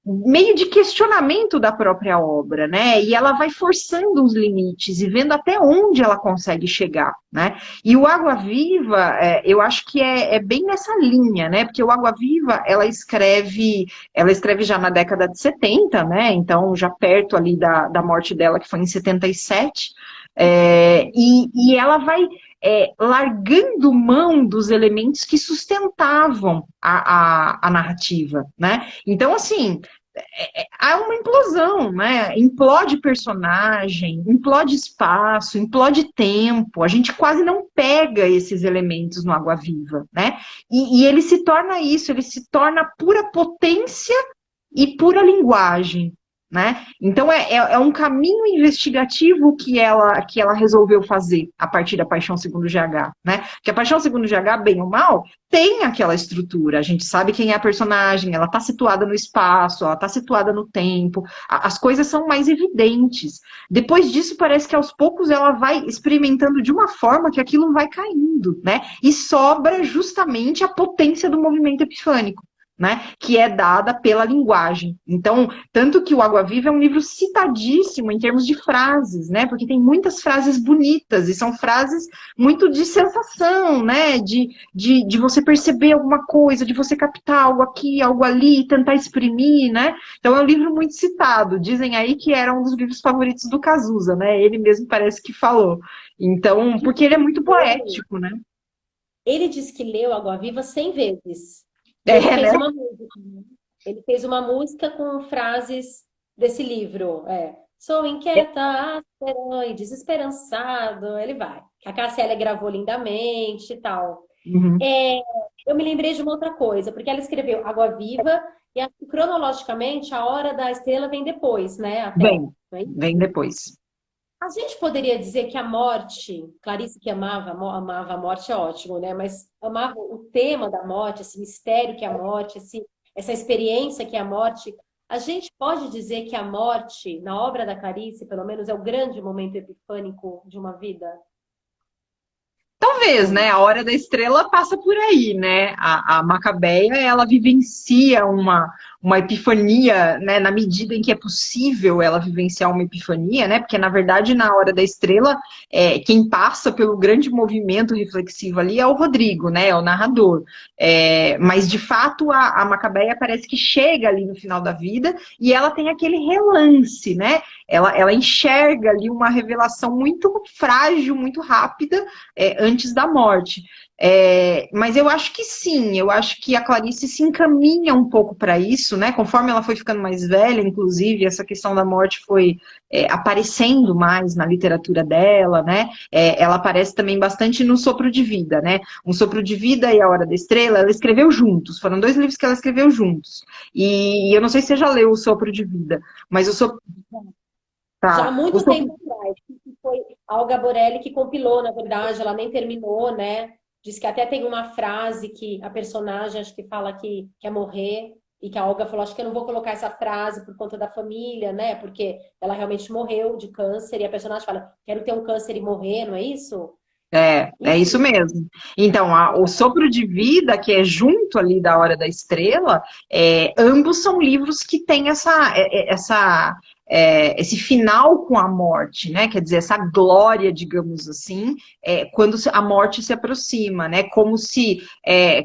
meio de questionamento da própria obra, né? E ela vai forçando os limites e vendo até onde ela consegue chegar, né? E o Água Viva, eu acho que é bem nessa linha, né? Porque o Água Viva, ela escreve já na década de 70, né? Então, já perto ali da morte dela, que foi em 77, e ela vai largando mão dos elementos que sustentavam a narrativa, né? Então, assim, há uma implosão, né? Implode personagem, implode espaço, implode tempo. A gente quase não pega esses elementos no Água Viva, né? E ele se torna isso, ele se torna pura potência e pura linguagem, né? Então é um caminho investigativo que ela resolveu fazer a partir da Paixão Segundo GH, né? Porque a Paixão Segundo GH, bem ou mal, tem aquela estrutura. A gente sabe quem é a personagem, ela está situada no espaço, ela está situada no tempo, as coisas são mais evidentes. Depois disso, parece que aos poucos ela vai experimentando de uma forma que aquilo vai caindo, né? E sobra justamente a potência do movimento epifânico, né, que é dada pela linguagem. Então, tanto que o Água Viva é um livro citadíssimo em termos de frases, né, porque tem muitas frases bonitas, e são frases muito de sensação, né, de você perceber alguma coisa, de você captar algo aqui, algo ali, tentar exprimir, né. Então, é um livro muito citado. Dizem aí que era um dos livros favoritos do Cazuza, né, ele mesmo parece que falou. Então, porque ele é muito poético, né. Ele disse que leu Água Viva 100 vezes. E ele Né? fez uma música, né? Ele fez uma música com frases desse livro. Sou inquieta, áspera e desesperançado. Ele vai. A Cassiela gravou lindamente e tal. Uhum. É, eu me lembrei de uma outra coisa, porque ela escreveu Água Viva e acho que, cronologicamente a Hora da Estrela vem depois, né? Até. Vem, Não é? vem depois. A gente poderia dizer que a morte, Clarice que amava a morte é ótimo, né? Mas amava o tema da morte, esse mistério que é a morte, essa experiência que é a morte. A gente pode dizer que a morte, na obra da Clarice, pelo menos, é o grande momento epifânico de uma vida? Talvez, Ou né? não? A Hora da Estrela passa por aí, né? A Macabeia, ela vivencia uma epifania, né? Na medida em que é possível ela vivenciar uma epifania, né? Porque, na verdade, na Hora da Estrela, quem passa pelo grande movimento reflexivo ali é o Rodrigo, né? É o narrador. Mas, de fato, a Macabeia parece que chega ali no final da vida e ela tem aquele relance, né? Ela enxerga ali uma revelação muito frágil, muito rápida, antes da morte. Mas eu acho que sim, eu acho que a Clarice se encaminha um pouco para isso, né? Conforme ela foi ficando mais velha, inclusive, essa questão da morte foi aparecendo mais na literatura dela, né? Ela aparece também bastante no Sopro de Vida, né? Um Sopro de Vida e A Hora da Estrela, ela escreveu juntos, foram dois livros que ela escreveu juntos. E eu não sei se você já leu o Sopro de Vida, mas o Sopro. Já há Tá, o muito Sopro. tempo atrás, que foi a Olga Borelli que compilou, na verdade, ela nem terminou, né? Diz que até tem uma frase que a personagem acho que fala que quer morrer, e que a Olga falou, acho que eu não vou colocar essa frase por conta da família, né? Porque ela realmente morreu de câncer, e a personagem fala, quero ter um câncer e morrer, não é isso? É isso Enfim, mesmo. Então, o Sopro de Vida, que é junto ali da Hora da Estrela, ambos são livros que têm esse final com a morte, né? Quer dizer, essa glória, digamos assim, quando a morte se aproxima, né? Como se,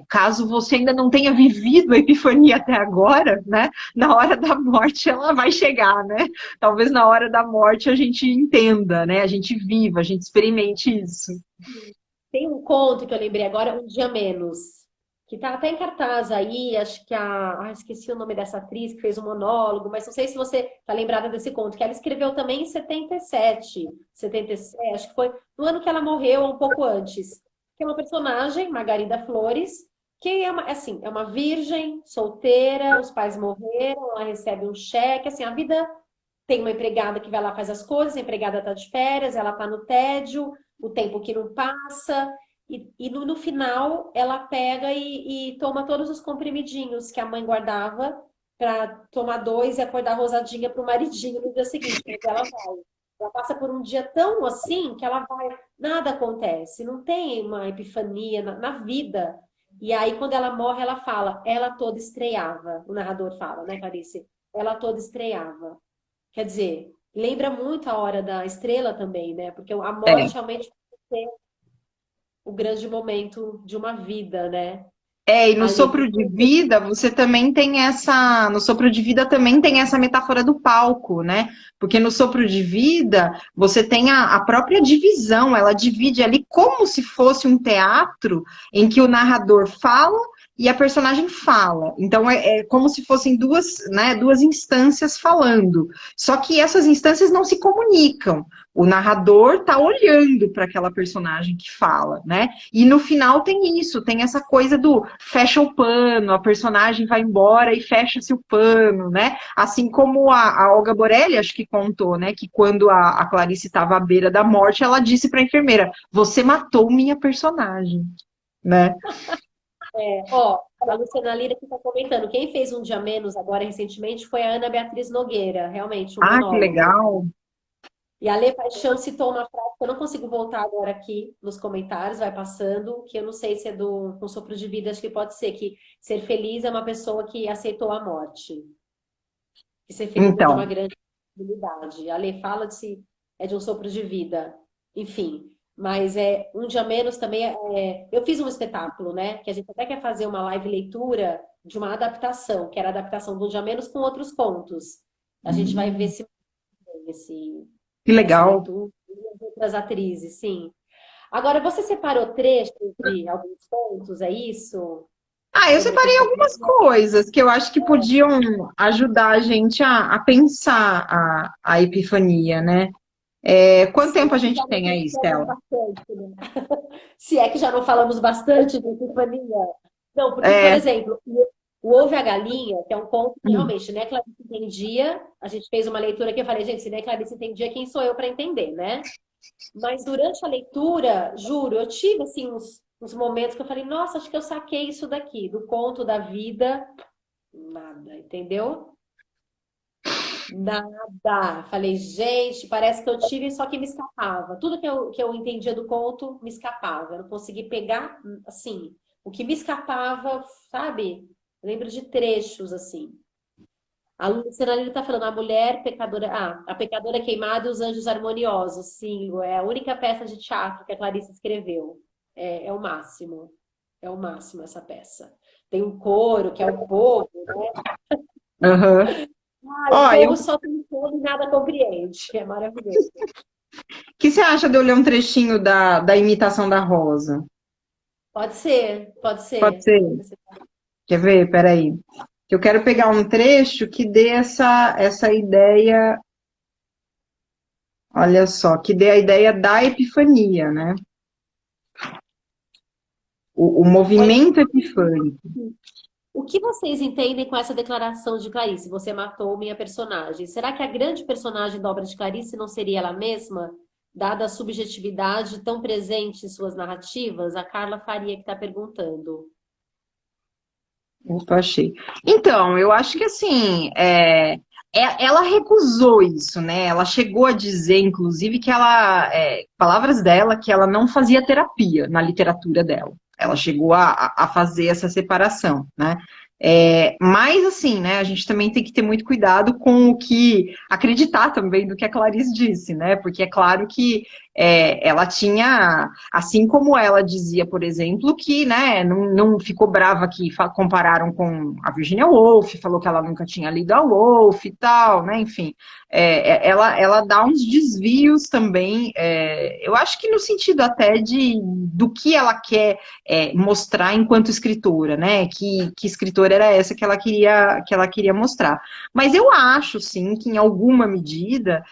caso você ainda não tenha vivido a Epifania até agora, né? Na hora da morte ela vai chegar, né? Talvez na hora da morte a gente entenda, né? A gente viva, a gente experimente isso. tem um conto que eu lembrei agora, Um Dia Menos, que tá até em cartaz aí, acho que esqueci o nome dessa atriz que fez o monólogo, mas não sei se você tá lembrada desse conto, que ela escreveu também em 77, 77, acho que foi no ano que ela morreu, ou um pouco antes. Que é uma personagem, Margarida Flores, que é uma, assim, é uma virgem, solteira, os pais morreram, ela recebe um cheque, assim, a vida tem uma empregada que vai lá faz as coisas, a empregada está de férias, ela está no tédio, o tempo que não passa, e no final ela pega e toma todos os comprimidinhos que a mãe guardava para tomar dois e acordar rosadinha para o maridinho no dia seguinte. Mas ela vai. Ela passa por um dia tão assim que ela vai, nada acontece, não tem uma epifania na vida. E aí, quando ela morre, ela fala, ela toda estreava. O narrador fala, né, Clarice? Ela toda estreava. Quer dizer, lembra muito a Hora da Estrela também, né? Porque a É. morte realmente pode ser o grande momento de uma vida, né? E no Ali. Sopro de Vida, você também tem essa. No Sopro de Vida também tem essa metáfora do palco, né? Porque no Sopro de Vida, você tem a própria divisão, ela divide ali como se fosse um teatro em que o narrador fala e a personagem fala. Então é como se fossem duas, né, duas instâncias falando. Só que essas instâncias não se comunicam. O narrador está olhando para aquela personagem que fala, né? E no final tem isso, tem essa coisa do fecha o pano, a personagem vai embora e fecha-se o pano, né? Assim como a Olga Borelli, acho que contou, né? Que quando a Clarice estava à beira da morte, ela disse para a enfermeira: Você matou minha personagem, né? Ó, a Luciana Lira que está comentando. Quem fez Um Dia Menos agora recentemente foi a Ana Beatriz Nogueira, realmente, um Ah, que monólogo. legal. E a Lê Paixão citou uma frase que eu não consigo voltar agora aqui nos comentários, vai passando, que eu não sei se é do um sopro de vida, acho que pode ser que ser feliz é uma pessoa que aceitou a morte. Que ser feliz é de uma Então, grande possibilidade. A Lê fala de se é de um sopro de vida. Enfim, mas um dia menos também eu fiz um espetáculo, né? Que a gente até quer fazer uma live leitura de uma adaptação, que era a adaptação do Um Dia Menos com outros contos. A gente vai ver se esse que essa legal. leitura e as outras atrizes, sim. Agora, você separou trechos de alguns contos, é isso? Eu Sobre separei epifania? algumas coisas que eu acho que podiam ajudar a gente a pensar a epifania, né? Quanto Se tempo a é que gente já não tem aí, mencionamos Stella? bastante, né? Se é que já não falamos bastante de epifania. Não, porque, por É, exemplo, o Ovo e a Galinha, que é um conto que realmente, né, Clarice entendia, a gente fez uma leitura que eu falei, gente, se nem Clarice entendia, quem sou eu para entender, né? Mas durante a leitura, juro, eu tive assim uns momentos que eu falei, nossa, acho que eu saquei isso daqui, do conto da vida, nada, entendeu? Nada. Falei, gente, parece que eu tive, só que me escapava. Tudo que eu entendia do conto me escapava. Eu não consegui pegar, assim, o que me escapava, sabe? Eu lembro de trechos, assim. A Luciana Lira tá falando, a mulher pecadora, a pecadora queimada e os anjos harmoniosos. Sim, é a única peça de teatro que a Clarice escreveu. É o máximo. É o máximo essa peça. Tem um coro, que é o povo, né? Aham. Ai, o Ó, povo só tem fome e nada compreende. É maravilhoso. que você acha de eu ler um trechinho da imitação da Rosa? Pode ser, pode Pode ser. ser? Quer ver? Peraí. Eu quero pegar um trecho que dê essa ideia, olha só, que dê a ideia da epifania, né? O Olha, movimento epifânico. o que vocês entendem com essa declaração de Clarice? Você matou minha personagem. Será que a grande personagem da obra de Clarice não seria ela mesma, dada a subjetividade tão presente em suas narrativas? A Carla Faria que está perguntando. Opa, achei. Então, eu acho que assim, ela recusou isso, né? Ela chegou a dizer, inclusive, que palavras dela, que ela não fazia terapia na literatura dela. Ela chegou a fazer essa separação, né? Mas assim, né? A gente também tem que ter muito cuidado com o que acreditar também do que a Clarice disse, né? Porque é claro que ela tinha, assim como ela dizia, por exemplo, que né, não ficou brava que compararam com a Virginia Woolf, falou que ela nunca tinha lido a Woolf e tal, né? Enfim, ela dá uns desvios também, eu acho que no sentido até do que ela quer mostrar enquanto escritora, né? Que escritora era essa que ela queria mostrar. Mas eu acho, sim, que em alguma medida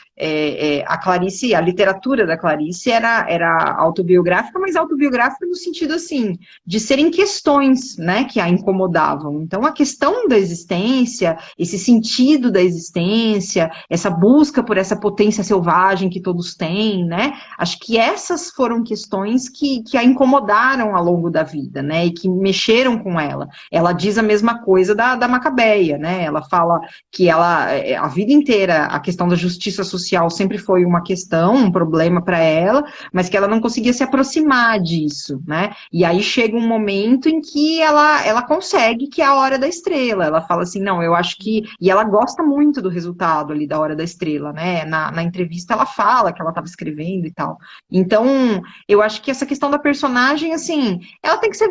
a Clarice, a literatura da Clarice era autobiográfica, mas autobiográfica no sentido assim, de serem questões, né, que a incomodavam. Então, a questão da existência, esse sentido da existência, essa busca por essa potência selvagem que todos têm, né, acho que essas foram questões que a incomodaram ao longo da vida, né, e que mexeram com ela. Ela diz a mesma coisa da Macabeia, né, ela fala que a vida inteira, a questão da justiça social sempre foi uma questão, um problema para ela, mas que ela não conseguia se aproximar disso, né? E aí chega um momento em que ela consegue, que é a hora da estrela. Ela fala assim, não, eu acho que. E ela gosta muito do resultado ali da hora da estrela, né? Na entrevista ela fala que ela estava escrevendo e tal. Então, eu acho que essa questão da personagem, assim, ela tem que ser,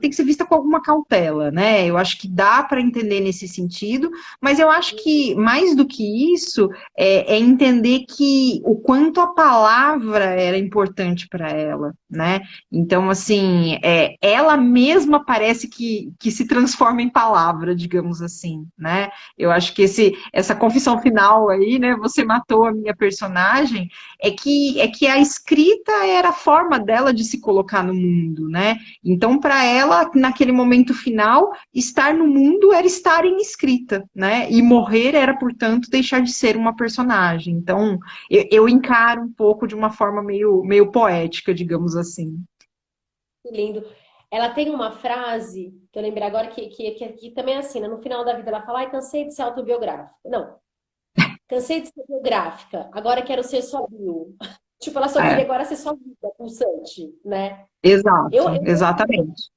tem que ser vista com alguma cautela, né? Eu acho que dá para entender nesse sentido, mas eu acho que mais do que isso é entender que o quanto a palavra era importante para ela, né? Então, assim, ela mesma parece que se transforma em palavra, digamos assim, né? Eu acho que essa confissão final aí, né? Você matou a minha personagem, é que a escrita era a forma dela de se colocar no mundo, né? Então, para ela, naquele momento final, estar no mundo era estar em escrita, né? E morrer era, portanto, deixar de ser uma personagem. Então, eu encaro um pouco de uma forma meio poética, digamos assim. Que lindo. Ela tem uma frase, que eu lembrei agora, que também é assim, né? No final da vida ela fala, ai, cansei de ser autobiográfica. Não, cansei de ser biográfica, agora quero ser só bio. Tipo, ela só queria É, agora ser só vida, pulsante, né? Eu, exato, eu, exatamente.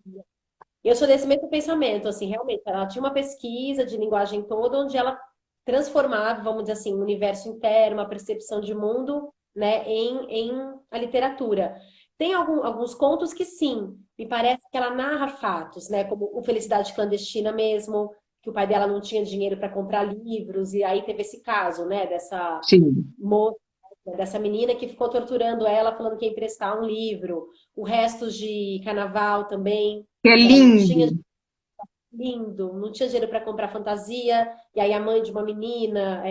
eu sou desse mesmo pensamento, assim, realmente. Ela tinha uma pesquisa de linguagem toda, onde ela transformava, vamos dizer assim, um universo interno, uma percepção de mundo, né, em a literatura. Tem alguns contos que sim, me parece que ela narra fatos, né, como o Felicidade Clandestina mesmo, que o pai dela não tinha dinheiro para comprar livros, e aí teve esse caso, né, dessa Sim, moça, dessa menina que ficou torturando ela, falando que ia emprestar um livro. O Restos de Carnaval também, que é que ela não tinha lindo. lindo, não tinha dinheiro para comprar fantasia, e aí a mãe de uma menina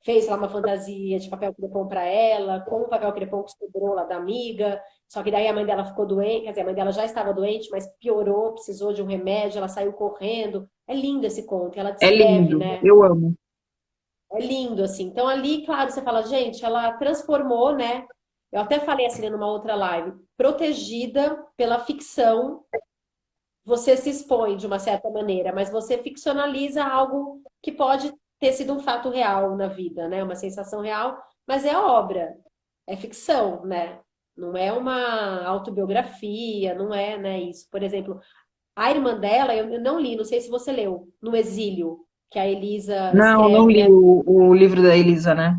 fez lá uma fantasia de papel crepom para ela, com o papel crepom que sobrou lá da amiga, só que daí a mãe dela ficou doente, quer dizer, a mãe dela já estava doente, mas piorou, precisou de um remédio, ela saiu correndo. É lindo esse conto, ela É descreve, lindo, né? eu amo. É lindo, assim. Então ali, claro, você fala, gente, ela transformou, né? Eu até falei assim numa outra live, protegida pela ficção, você se expõe de uma certa maneira, mas você ficcionaliza algo que pode ter sido um fato real na vida, né? Uma sensação real, mas é obra, é ficção, né? Não é uma autobiografia, não é, né, isso. Por exemplo, a irmã dela, eu não li, não sei se você leu, No Exílio, que a Elisa Não, não escreve, li né? o livro da Elisa, né?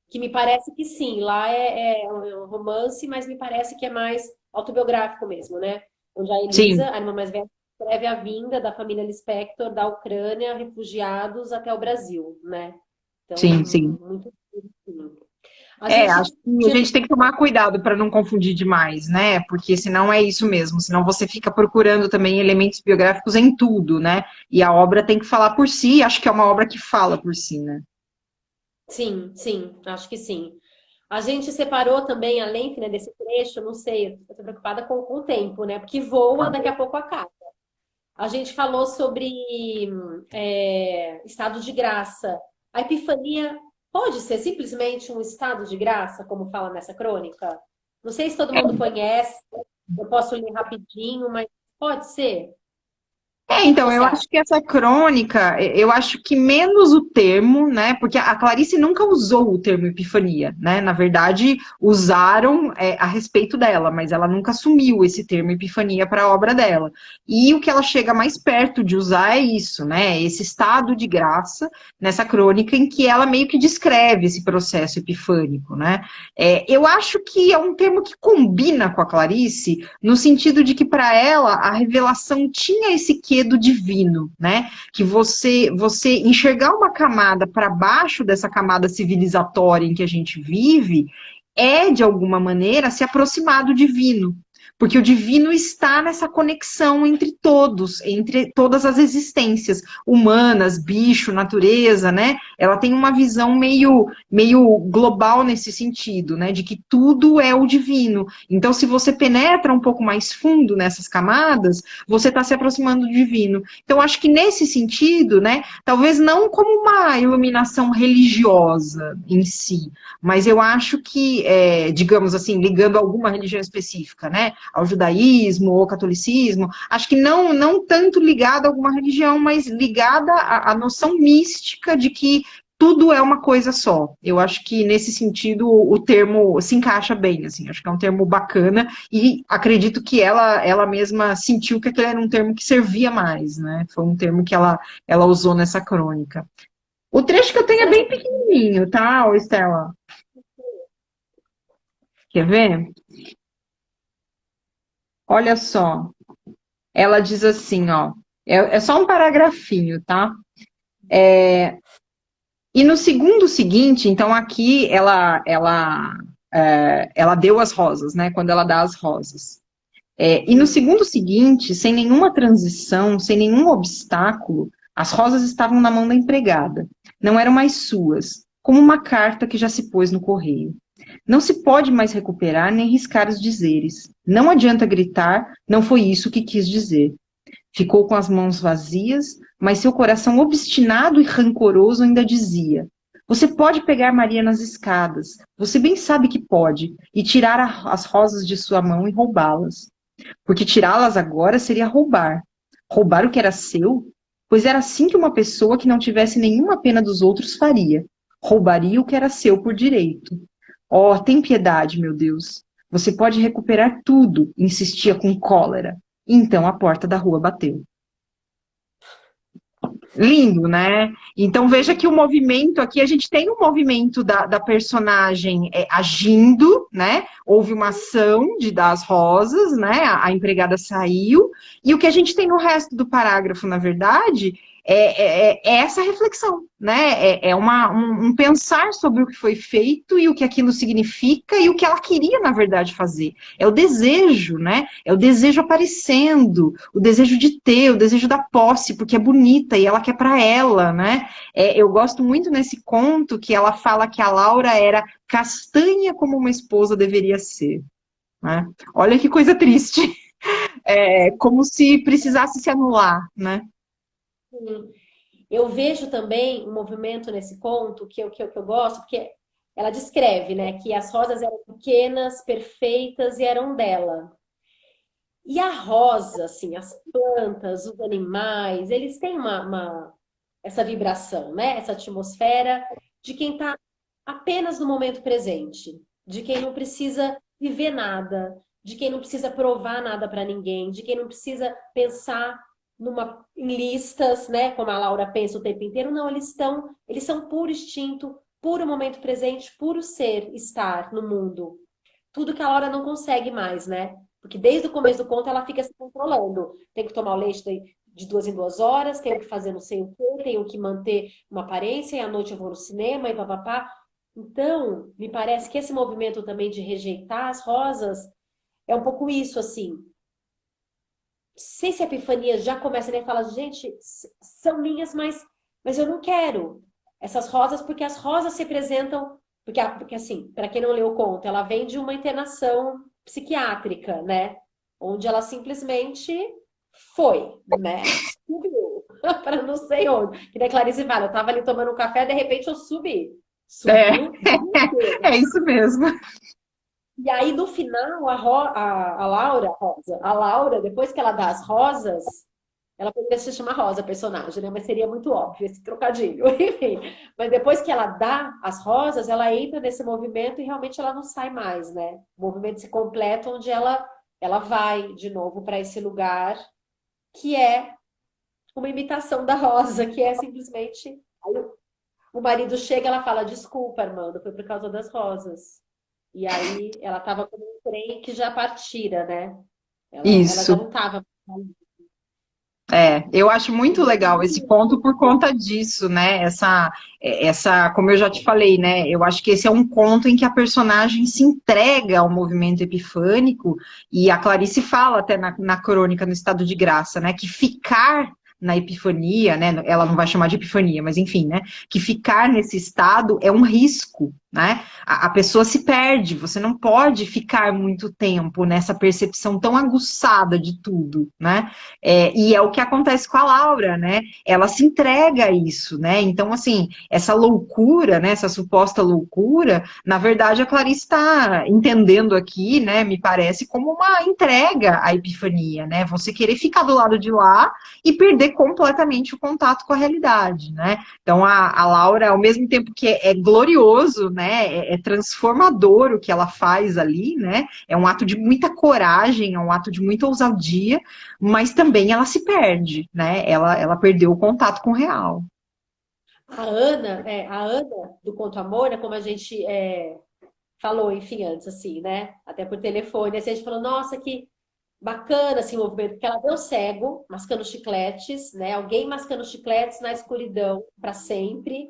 Que me parece que sim, lá é um romance, mas me parece que é mais autobiográfico mesmo, né? Onde a Elisa, Sim, a irmã mais velha, escreve a vinda da família Lispector da Ucrânia, refugiados até o Brasil, né? Então, sim, sim. muito. Sim. A É, acho gente que a tinha. gente tem que tomar cuidado para não confundir demais, né? Porque senão é isso mesmo, senão você fica procurando também elementos biográficos em tudo, né? E a obra tem que falar por si, acho que é uma obra que fala por si, né? Sim, sim, acho que sim. A gente separou também, além, né, desse trecho, não sei, eu estou preocupada com o tempo, né? Porque voa, daqui a pouco acaba. A gente falou sobre estado de graça. A epifania pode ser simplesmente um estado de graça, como fala nessa crônica? Não sei se todo mundo conhece, eu posso ler rapidinho, mas pode ser. É, O que então, você eu acha? acho que essa crônica, eu acho que menos o termo, né? Porque a Clarice nunca usou o termo epifania, né? Na verdade, usaram a respeito dela, mas ela nunca assumiu esse termo epifania para a obra dela. E o que ela chega mais perto de usar é isso, né? Esse estado de graça nessa crônica em que ela meio que descreve esse processo epifânico, né? Eu acho que é um termo que combina com a Clarice, no sentido de que para ela a revelação tinha esse quê do divino, né? Que você enxergar uma camada para baixo dessa camada civilizatória em que a gente vive é de alguma maneira se aproximar do divino. Porque o divino está nessa conexão entre todos, entre todas as existências humanas, bicho, natureza, né? Ela tem uma visão meio global nesse sentido, né? De que tudo é o divino. Então, se você penetra um pouco mais fundo nessas camadas, você está se aproximando do divino. Então, acho que nesse sentido, né? Talvez não como uma iluminação religiosa em si, mas eu acho que, digamos assim, ligando a alguma religião específica, né? Ao judaísmo ou catolicismo, acho que não tanto ligada a alguma religião, mas ligada à noção mística de que tudo é uma coisa só. Eu acho que nesse sentido o termo se encaixa bem, assim, acho que é um termo bacana e acredito que ela mesma sentiu que aquele era um termo que servia mais, né? Foi um termo que ela usou nessa crônica. O trecho que eu tenho é Será que bem pequenininho, tá, ô Estela? Quer ver? Olha só. Ela diz assim, ó, é só um paragrafinho, tá? E no segundo seguinte, então aqui ela deu as rosas, né? Quando ela dá as rosas. E no hum, segundo seguinte, sem nenhuma transição, sem nenhum obstáculo, as rosas estavam na mão da empregada. Não eram mais suas, como uma carta que já se pôs no correio. Não se pode mais recuperar nem riscar os dizeres. Não adianta gritar, não foi isso que quis dizer. Ficou com as mãos vazias, mas seu coração obstinado e rancoroso ainda dizia: Você pode pegar Maria nas escadas, você bem sabe que pode, e tirar as rosas de sua mão e roubá-las. Porque tirá-las agora seria roubar. Roubar o que era seu? Pois era assim que uma pessoa que não tivesse nenhuma pena dos outros faria. Roubaria o que era seu por direito. Oh, tem piedade, meu Deus. Você pode recuperar tudo, insistia com cólera. E então a porta da rua bateu. Lindo, né? Então veja que o movimento aqui, a gente tem um movimento da personagem agindo, né? Houve uma ação de dar as rosas, né? A empregada saiu, e o que a gente tem no resto do parágrafo, na verdade, é essa reflexão, né? Um pensar sobre o que foi feito e o que aquilo significa e o que ela queria, na verdade, fazer. É o desejo, né? É o desejo aparecendo, o desejo de ter, o desejo da posse, porque é bonita e ela quer para ela, né? Eu gosto muito nesse conto que ela fala que a Laura era castanha como uma esposa deveria ser, né? Olha que coisa triste. É como se precisasse se anular, né? sim. Eu vejo também um movimento nesse conto que eu gosto, porque ela descreve, né, que as rosas eram pequenas, perfeitas e eram dela. E a rosa, assim, as plantas, os animais, eles têm uma essa vibração, né? Essa atmosfera de quem está apenas no momento presente, de quem não precisa viver nada, de quem não precisa provar nada para ninguém, de quem não precisa pensar em listas, né? Como a Laura pensa o tempo inteiro. Não, eles são puro instinto, puro momento presente, puro ser, estar no mundo. Tudo que a Laura não consegue mais, né? Porque desde o começo do conto ela fica se controlando. Tem que tomar o leite de 2 em 2 horas, tenho que fazer não sei o quê, tenho que manter uma aparência, e à noite eu vou no cinema e papapá. Então, me parece que esse movimento também de rejeitar as rosas é um pouco isso, assim. Não sei se a epifania já começa, né? Fala, gente, são minhas, mas eu não quero essas rosas, porque as rosas se apresentam. Porque assim, para quem não leu o conto, ela vem de uma internação psiquiátrica, né? Onde ela simplesmente foi, né? Subiu para não sei onde. Que nem a Clarice fala, eu tava ali tomando um café, de repente eu subi. É, Subiu de inteiro. é isso mesmo. E aí, no final, a Laura, a Laura, depois que ela dá as rosas, ela poderia se chamar Rosa, a personagem, né? Mas seria muito óbvio esse trocadilho. Enfim. Mas depois que ela dá as rosas, ela entra nesse movimento e realmente ela não sai mais, né? O movimento se completa onde ela vai de novo para esse lugar que é uma imitação da rosa, que é simplesmente. Aí o marido chega, ela fala: Desculpa, Armando, foi por causa das rosas. E aí ela estava como um trem que já partira, né? Ela já Isso. não estava. Eu acho muito legal esse ponto por conta disso, né? Como eu já te falei, né? Eu acho que esse é um conto em que a personagem se entrega ao movimento epifânico, e a Clarice fala até na crônica no Estado de Graça, né? Que ficar na epifania, né? Ela não vai chamar de epifania, mas enfim, né? Que ficar nesse estado é um risco, né? A pessoa se perde, você não pode ficar muito tempo nessa percepção tão aguçada de tudo, né? E é o que acontece com a Laura, né? Ela se entrega a isso, né? Então, assim, essa loucura, né? Essa suposta loucura, na verdade, a Clarice está entendendo aqui, né? Me parece como uma entrega à epifania, né? Você querer ficar do lado de lá e perder completamente o contato com a realidade, né? Então, a Laura, ao mesmo tempo que é glorioso, né? É transformador o que ela faz ali, né? É um ato de muita coragem, é um ato de muita ousadia, mas também ela se perde, né? Ela perdeu o contato com o real. A Ana do Conto Amor, né, como a gente falou, enfim, antes, assim, né? Até por telefone, assim, a gente falou, nossa, que bacana esse movimento, porque ela deu cego, mascando chicletes, né? Alguém mascando chicletes na escuridão para sempre.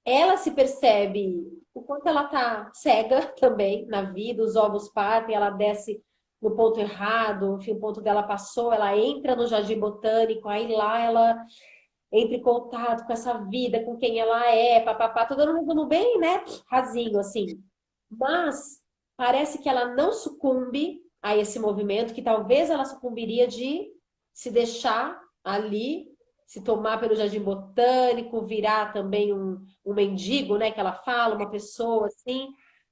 Ela se percebe o quanto ela tá cega também na vida, os ovos partem, ela desce no ponto errado, enfim, o ponto dela passou, ela entra no jardim botânico, aí lá ela entra em contato com essa vida, com quem ela é, papapá, tô dando um resumo bem, né, rasinho, assim. Mas parece que ela não sucumbe a esse movimento, que talvez ela sucumbiria de se deixar ali, se tomar pelo jardim botânico, virar também um mendigo, né, que ela fala, uma pessoa assim,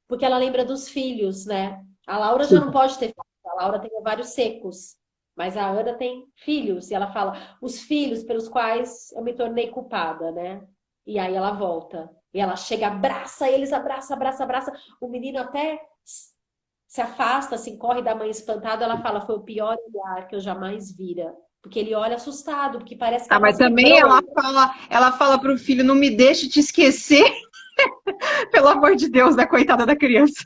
porque ela lembra dos filhos, né? A Laura já não pode ter filhos, a Laura tem vários secos. Mas a Ana tem filhos, e ela fala, os filhos pelos quais eu me tornei culpada, né? E aí ela volta. E ela chega, abraça eles, abraça, abraça, abraça. O menino até se afasta, assim, corre da mãe espantado. Ela fala, foi o pior olhar que eu jamais vira. Porque ele olha assustado, porque parece que Ah, mas quase também quebrou ele. ela fala para o filho, não me deixe te esquecer, pelo amor de Deus, da coitada da criança.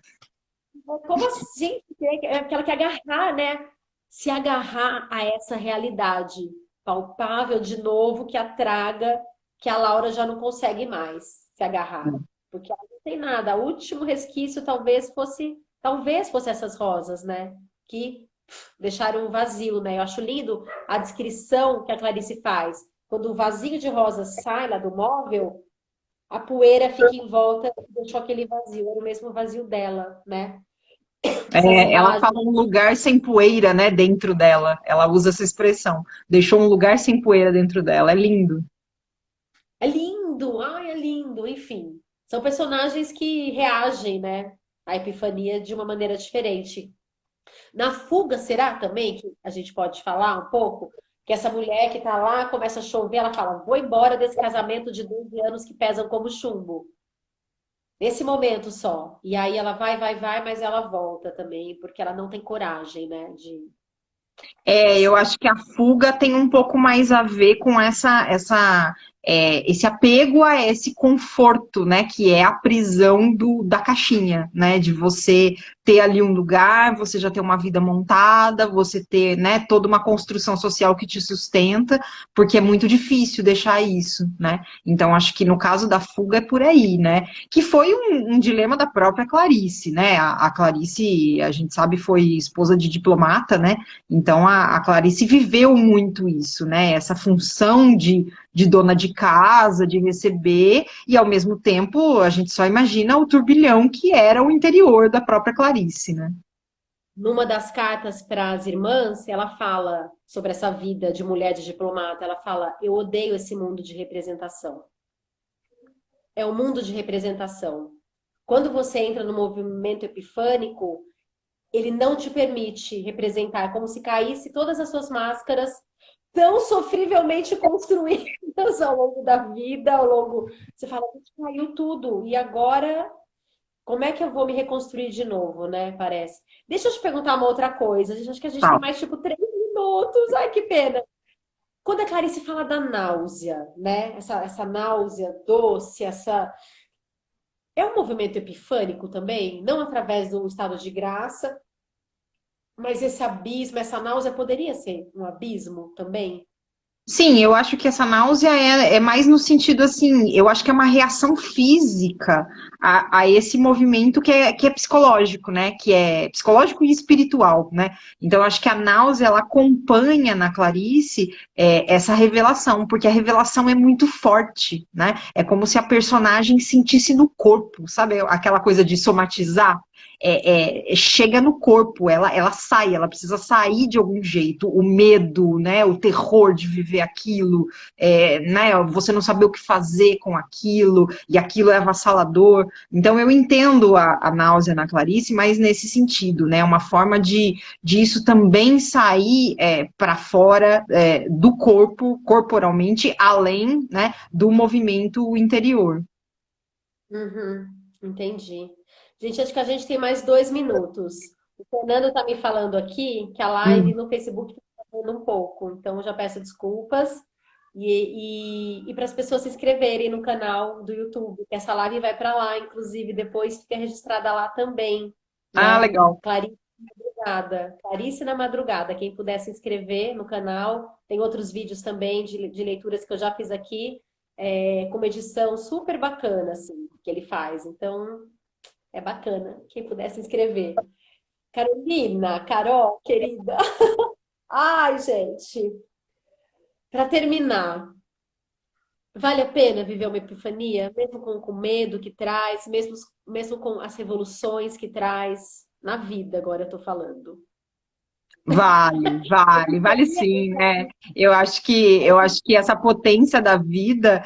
Como assim? É porque ela quer agarrar, né? Se agarrar a essa realidade palpável de novo que a traga, que a Laura já não consegue mais se agarrar. Porque ela não tem nada. O último resquício talvez fosse essas rosas, né? Que deixaram um vazio, né? Eu acho lindo a descrição que a Clarice faz. Quando o vazio de rosas sai lá do móvel, a poeira fica em volta e deixou aquele vazio. Era o mesmo vazio dela, né? Essas Ela imagens. fala um lugar sem poeira, né, dentro dela. Ela usa essa expressão. Deixou um lugar sem poeira dentro dela. É lindo. É lindo, ai, é lindo, enfim. São personagens que reagem, né, à epifania de uma maneira diferente. Na fuga, será também que a gente pode falar um pouco? Que essa mulher que tá lá, começa a chover, ela fala, vou embora desse casamento de 12 anos que pesam como chumbo. Nesse momento só. E aí ela vai, mas ela volta também, porque ela não tem coragem, né, de Eu sair. acho que a fuga tem um pouco mais a ver com esse apego a esse conforto, né? Que é a prisão da caixinha, né? De você ter ali um lugar, você já ter uma vida montada, você ter, né, toda uma construção social que te sustenta, porque é muito difícil deixar isso, né? Então, acho que no caso da fuga é por aí, né? Que foi um dilema da própria Clarice, né? A Clarice, a gente sabe, foi esposa de diplomata, né? Então, a Clarice viveu muito isso, né? Essa função de dona de casa, de receber, e ao mesmo tempo a gente só imagina o turbilhão que era o interior da própria Clarice, né? Numa das cartas para as irmãs, ela fala sobre essa vida de mulher de diplomata. Ela fala: Eu odeio esse mundo de representação. É um mundo de representação. Quando você entra no movimento epifânico, ele não te permite representar, é como se caísse todas as suas máscaras tão sofrivelmente construídas ao longo da vida, ao longo. Você fala, caiu tudo, e agora como é que eu vou me reconstruir de novo, né? Parece. Deixa eu te perguntar uma outra coisa. Acho que a gente tem Tal. mais tipo 3 minutos. Ai, que pena. Quando a Clarice fala da náusea, né? Essa náusea doce, essa. É um movimento epifânico também? Não através do estado de graça, mas esse abismo, essa náusea poderia ser um abismo também? Sim, eu acho que essa náusea é mais no sentido assim, eu acho que é uma reação física a esse movimento que é psicológico, né? Que é psicológico e espiritual, né? Então, eu acho que a náusea ela acompanha na Clarice essa revelação, porque a revelação é muito forte, né? É como se a personagem sentisse no corpo, sabe? Aquela coisa de somatizar. Chega no corpo, ela sai, ela precisa sair de algum jeito, o medo, né, o terror de viver aquilo, né, você não saber o que fazer com aquilo, e aquilo é avassalador. Então eu entendo a náusea na Clarice, mas nesse sentido, né, uma forma de isso também sair para fora do corpo, corporalmente, além, né, do movimento interior. Uhum, entendi. Gente, acho que a gente tem mais 2 minutos. O Fernando está me falando aqui que a live Hum. no Facebook está falando um pouco, então eu já peço desculpas e para as pessoas se inscreverem no canal do YouTube, que essa live vai para lá, inclusive depois fica registrada lá também, Ah, né? legal. Clarice na Madrugada. Clarice na Madrugada. Quem puder se inscrever no canal, tem outros vídeos também de leituras que eu já fiz aqui, com uma edição super bacana, assim, que ele faz. Então, é bacana. Quem puder se inscrever. Carolina, Carol, querida. Ai, gente. Para terminar, vale a pena viver uma epifania, mesmo com o medo que traz, mesmo com as revoluções que traz na vida, agora eu tô falando. Vale Epifania sim, né? Eu acho que essa potência da vida,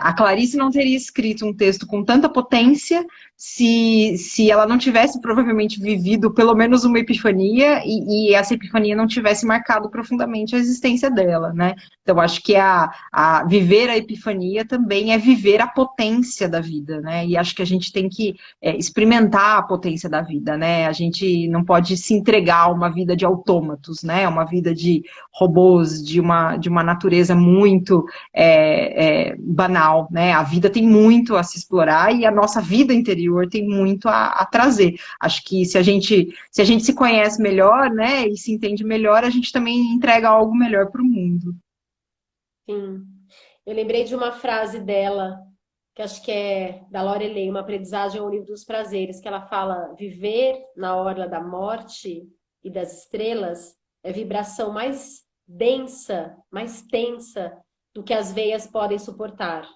a Clarice não teria escrito um texto com tanta potência se ela não tivesse provavelmente vivido pelo menos uma epifania e essa epifania não tivesse marcado profundamente a existência dela, né? Então, acho que a viver a epifania também é viver a potência da vida, né? E acho que a gente tem que experimentar a potência da vida, né? A gente não pode se entregar a uma vida de autômatos, né? Uma vida de robôs, de uma natureza muito banal, né? A vida tem muito a se explorar e a nossa vida interior tem muito a trazer. Acho que se a gente se conhece melhor, né, e se entende melhor, a gente também entrega algo melhor para o mundo. Sim. Eu lembrei de uma frase dela, que acho que é da Lorelei, Uma Aprendizagem ao Livro dos Prazeres, que ela fala: viver na orla da morte e das estrelas é vibração mais densa, mais tensa do que as veias podem suportar.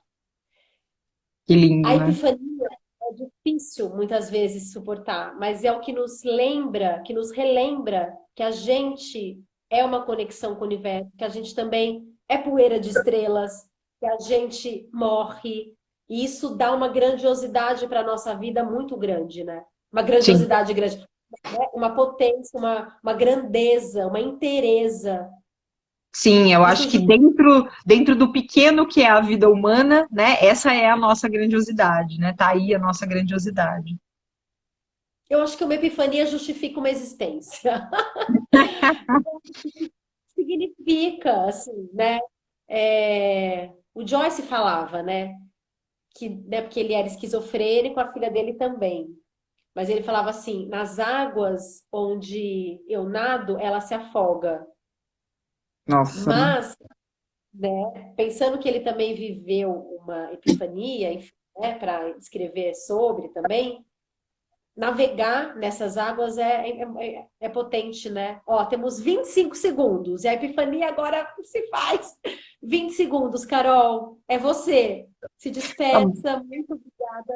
Que A lindo, né? epifania é difícil muitas vezes suportar, mas é o que nos lembra, que nos relembra que a gente é uma conexão com o universo, que a gente também é poeira de estrelas, que a gente morre, e isso dá uma grandiosidade para a nossa vida muito grande, né? Uma Sim. grandiosidade grande, né? Uma potência, uma grandeza, uma inteireza. Sim, eu Isso acho que dentro do pequeno que é a vida humana, né, essa é a nossa grandiosidade, né? Tá aí a nossa grandiosidade. eu acho que uma epifania justifica uma existência. Significa, assim, né? O Joyce falava, né? Que, né, porque ele era esquizofrênico, a filha dele também. Mas ele falava assim: nas águas onde eu nado, ela se afoga. Nossa, Mas, né, pensando que ele também viveu uma epifania, enfim, né, para escrever sobre também, navegar nessas águas é potente, né? Ó, temos 25 segundos e a epifania agora se faz. 20 segundos, Carol, é você. Se despeça, muito obrigada.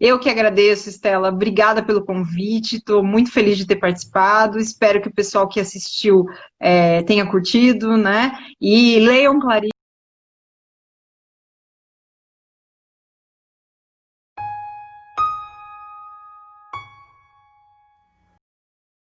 eu que agradeço, Estela. Obrigada pelo convite. Estou muito feliz de ter participado. Espero que o pessoal que assistiu tenha curtido, né? E leiam Clarice.